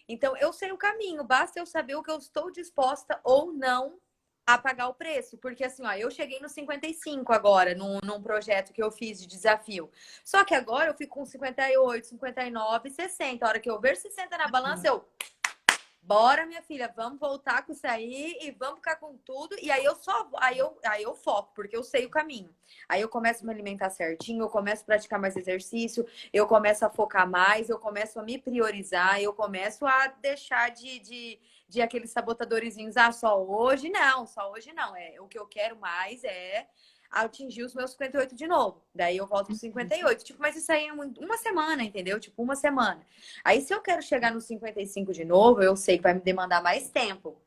então eu sei o caminho, basta eu saber o que eu estou disposta ou não a pagar o preço. Porque assim, ó, eu cheguei no 55 agora, num projeto que eu fiz de desafio. Só que agora eu fico com 58, 59, 60. A hora que eu ver 60 na balança, eu bora, minha filha, vamos voltar com isso aí e vamos ficar com tudo. E aí eu foco, porque eu sei o caminho. Aí eu começo a me alimentar certinho, eu começo a praticar mais exercício, eu começo a focar mais, eu começo a me priorizar, eu começo a deixar de aqueles sabotadorzinhos, só hoje não, só hoje não. O que eu quero mais é atingir os meus 58 de novo. Daí eu volto pro 58. Tipo, mas isso aí é uma semana, entendeu? Tipo, uma semana. Aí, se eu quero chegar no 55 de novo, eu sei que vai me demandar mais tempo.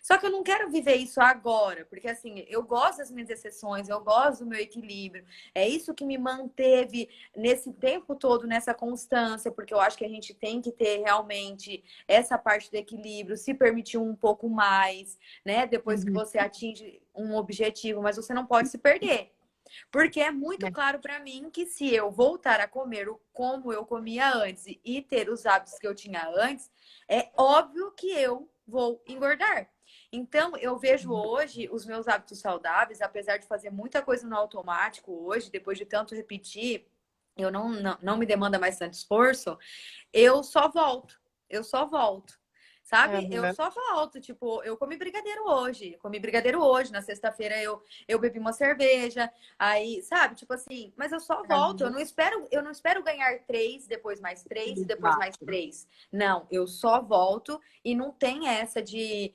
Só que eu não quero viver isso agora, porque assim, eu gosto das minhas exceções, eu gosto do meu equilíbrio. É isso que me manteve nesse tempo todo, nessa constância, porque eu acho que a gente tem que ter realmente essa parte do equilíbrio, se permitir um pouco mais, né? Depois que Uhum. você atinge um objetivo, mas você não pode se perder. Porque é muito É. claro para mim que se eu voltar a comer como eu comia antes e ter os hábitos que eu tinha antes, é óbvio que eu vou engordar. Então, eu vejo hoje os meus hábitos saudáveis, apesar de fazer muita coisa no automático hoje, depois de tanto repetir, eu não me demanda mais tanto esforço, eu só volto. Eu só volto. sabe? Eu Aham. só volto, tipo, eu comi brigadeiro hoje, na sexta-feira eu bebi uma cerveja, aí, sabe? Tipo assim, mas eu só volto, eu não espero ganhar três, depois mais três e depois mais Exato. três. Não, eu só volto e não tem essa de,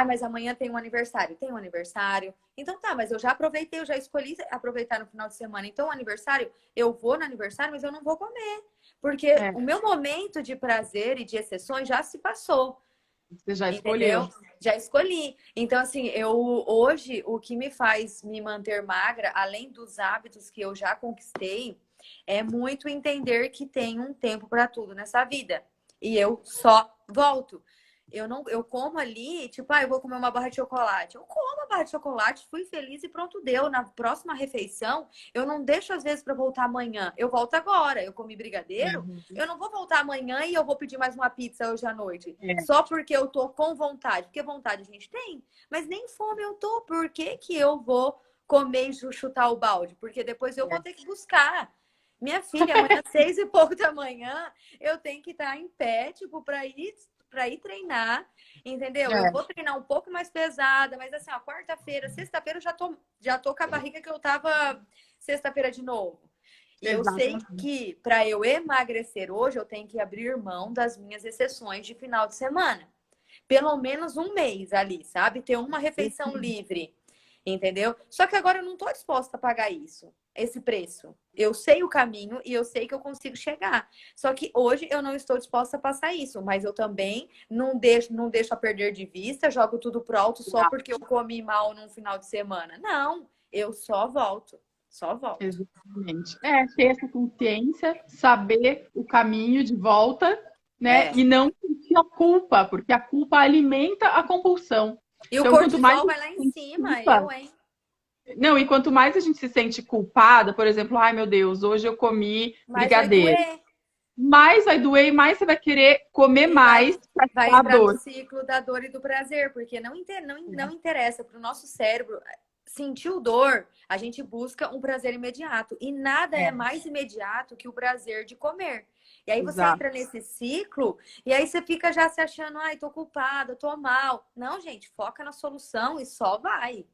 mas amanhã tem um aniversário. Tem um aniversário. Então tá, mas eu já aproveitei, eu já escolhi aproveitar no final de semana. Então, o aniversário, eu vou no aniversário, mas eu não vou comer. Porque É, o meu momento de prazer e de exceções já se passou. você já escolheu. Entendeu? Já escolhi. Então, assim, eu hoje o que me faz me manter magra, além dos hábitos que eu já conquistei, é muito entender que tem um tempo para tudo nessa vida. E eu só volto. Eu como ali, tipo, eu vou comer uma barra de chocolate. Eu como a barra de chocolate, fui feliz e pronto, deu. Na próxima refeição, eu não deixo às vezes para voltar amanhã. Eu volto agora. Eu comi brigadeiro, Uhum. eu não vou voltar amanhã e eu vou pedir mais uma pizza hoje à noite. É, Só porque eu tô com vontade. Porque vontade a gente tem, mas nem fome eu tô. Por que que eu vou comer e chutar o balde? Porque depois eu vou ter que buscar. Minha filha, amanhã, 6 e pouco da manhã, eu tenho que estar em pé, tipo, para ir treinar, entendeu? Eu é, vou treinar um pouco mais pesada, mas assim, ó, quarta-feira, sexta-feira eu já tô com a barriga que eu tava sexta-feira de novo. E eu sei exatamente. que para eu emagrecer hoje, eu tenho que abrir mão das minhas exceções de final de semana. Pelo menos um mês ali, sabe? Ter uma refeição livre, entendeu? Só que agora eu não estou disposta a pagar isso, esse preço. Eu sei o caminho e eu sei que eu consigo chegar. Só que hoje eu não estou disposta a passar isso, mas eu também não deixo a perder de vista, jogo tudo pro alto só porque eu comi mal num final de semana. Não, eu só volto. Só volto. Exatamente. É, ter essa consciência, saber o caminho de volta, né? É. E não sentir a culpa, porque a culpa alimenta a compulsão. E o Então, quanto mais cortisol a vai gente lá em sente cima, culpa, eu, hein? não, e quanto mais a gente se sente culpada, por exemplo, ai meu Deus, hoje eu comi Mas vai brigadeiro. doer. Mais vai doer, mais você vai querer comer E vai, mais para vai tirar a entrar no dor. ciclo da dor e do prazer, porque não interessa para o nosso cérebro. Sentiu dor, a gente busca um prazer imediato. E nada é É, mais imediato que o prazer de comer. E aí você exato, entra nesse ciclo e aí você fica já se achando, ai, tô culpada, tô mal. Não, gente, foca na solução e só vai.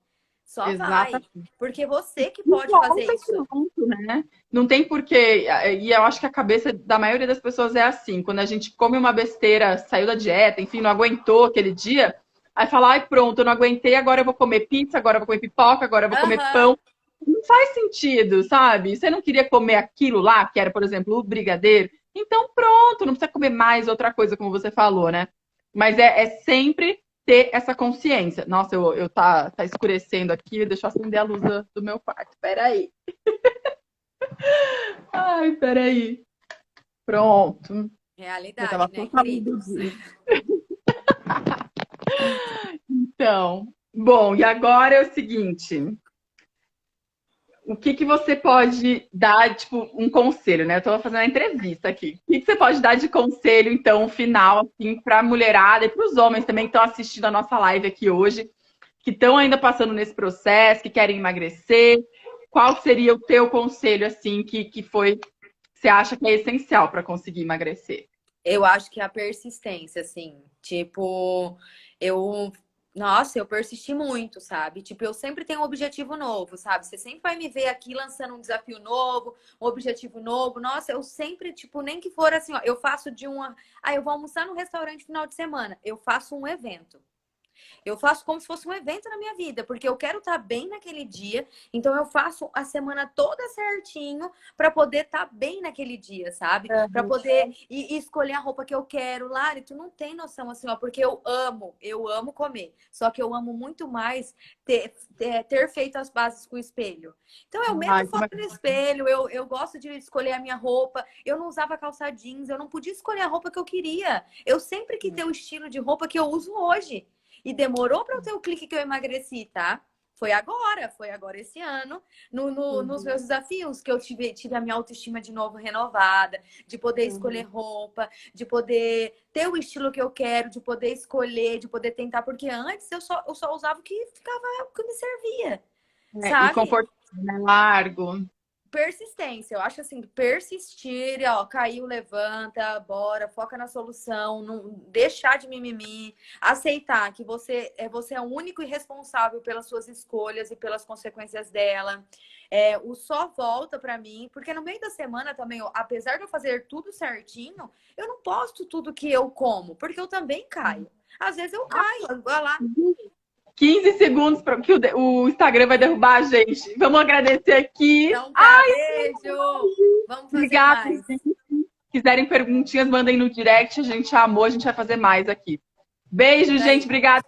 Só vai. exatamente. Porque você que E pode fazer volta e isso. pronto, né? Não tem porquê. E eu acho que a cabeça da maioria das pessoas é assim. Quando a gente come uma besteira, saiu da dieta, enfim, não aguentou aquele dia, aí fala, ai, pronto, eu não aguentei, agora eu vou comer pizza, agora eu vou comer pipoca, agora eu vou comer Aham. pão. Não faz sentido, sabe? Você não queria comer aquilo lá, que era, por exemplo, o brigadeiro. Então, pronto, não precisa comer mais outra coisa, como você falou, né? Mas é sempre ter essa consciência. Nossa, tá escurecendo aqui, deixa eu acender a luz do meu quarto. Peraí. Ai, peraí. Pronto. Eu tava Realidade, né, só falando queridos? disso. Então, bom, e agora é o seguinte. O que que você pode dar, tipo, um conselho, né? Eu tô fazendo a entrevista aqui. O que que você pode dar de conselho, então, final, assim, pra mulherada e pros homens também que estão assistindo a nossa live aqui hoje, que estão ainda passando nesse processo, que querem emagrecer? Qual seria o teu conselho, assim, que foi, você acha que é essencial para conseguir emagrecer? Eu acho que a persistência, assim, tipo, eu, nossa, eu persisti muito, sabe? Tipo, eu sempre tenho um objetivo novo, sabe? Você sempre vai me ver aqui lançando um desafio novo, um objetivo novo. Nossa, eu sempre, tipo, nem que for assim, ó, eu faço de uma, eu vou almoçar no restaurante final de semana, eu faço um evento. Eu faço como se fosse um evento na minha vida, porque eu quero estar bem naquele dia. Então eu faço a semana toda certinho para poder estar bem naquele dia, sabe? Para poder ir escolher a roupa que eu quero. Lari, tu não tem noção assim, ó, porque eu amo comer. Só que eu amo muito mais ter feito as bases com o espelho. Então eu meto Ai, como foto é no espelho, eu gosto de escolher a minha roupa. Eu não usava calça jeans, eu não podia escolher a roupa que eu queria. Eu sempre quis ter o estilo de roupa que eu uso hoje. E demorou para eu ter o clique que eu emagreci, tá? Foi agora esse ano, nos meus desafios, que eu tive a minha autoestima de novo renovada, de poder escolher roupa, de poder ter o estilo que eu quero, de poder escolher, de poder tentar, porque antes eu só usava o que ficava, o que me servia, e sabe? confortável, né? Largo. persistência. Eu acho assim, persistir, ó, caiu, levanta, bora, foca na solução, não deixar de mimimi, aceitar que você é o único e responsável pelas suas escolhas e pelas consequências dela. O só volta pra mim, porque no meio da semana também, apesar de eu fazer tudo certinho, eu não posto tudo que eu como, porque eu também caio. Às vezes eu caio, vai lá. 15 segundos para que o Instagram vai derrubar a gente. Vamos agradecer aqui. Então tá, beijo! Vamos fazer Obrigada. mais. Se quiserem perguntinhas, mandem no direct. A gente amou, a gente vai fazer mais aqui. Beijo, gente. Obrigada.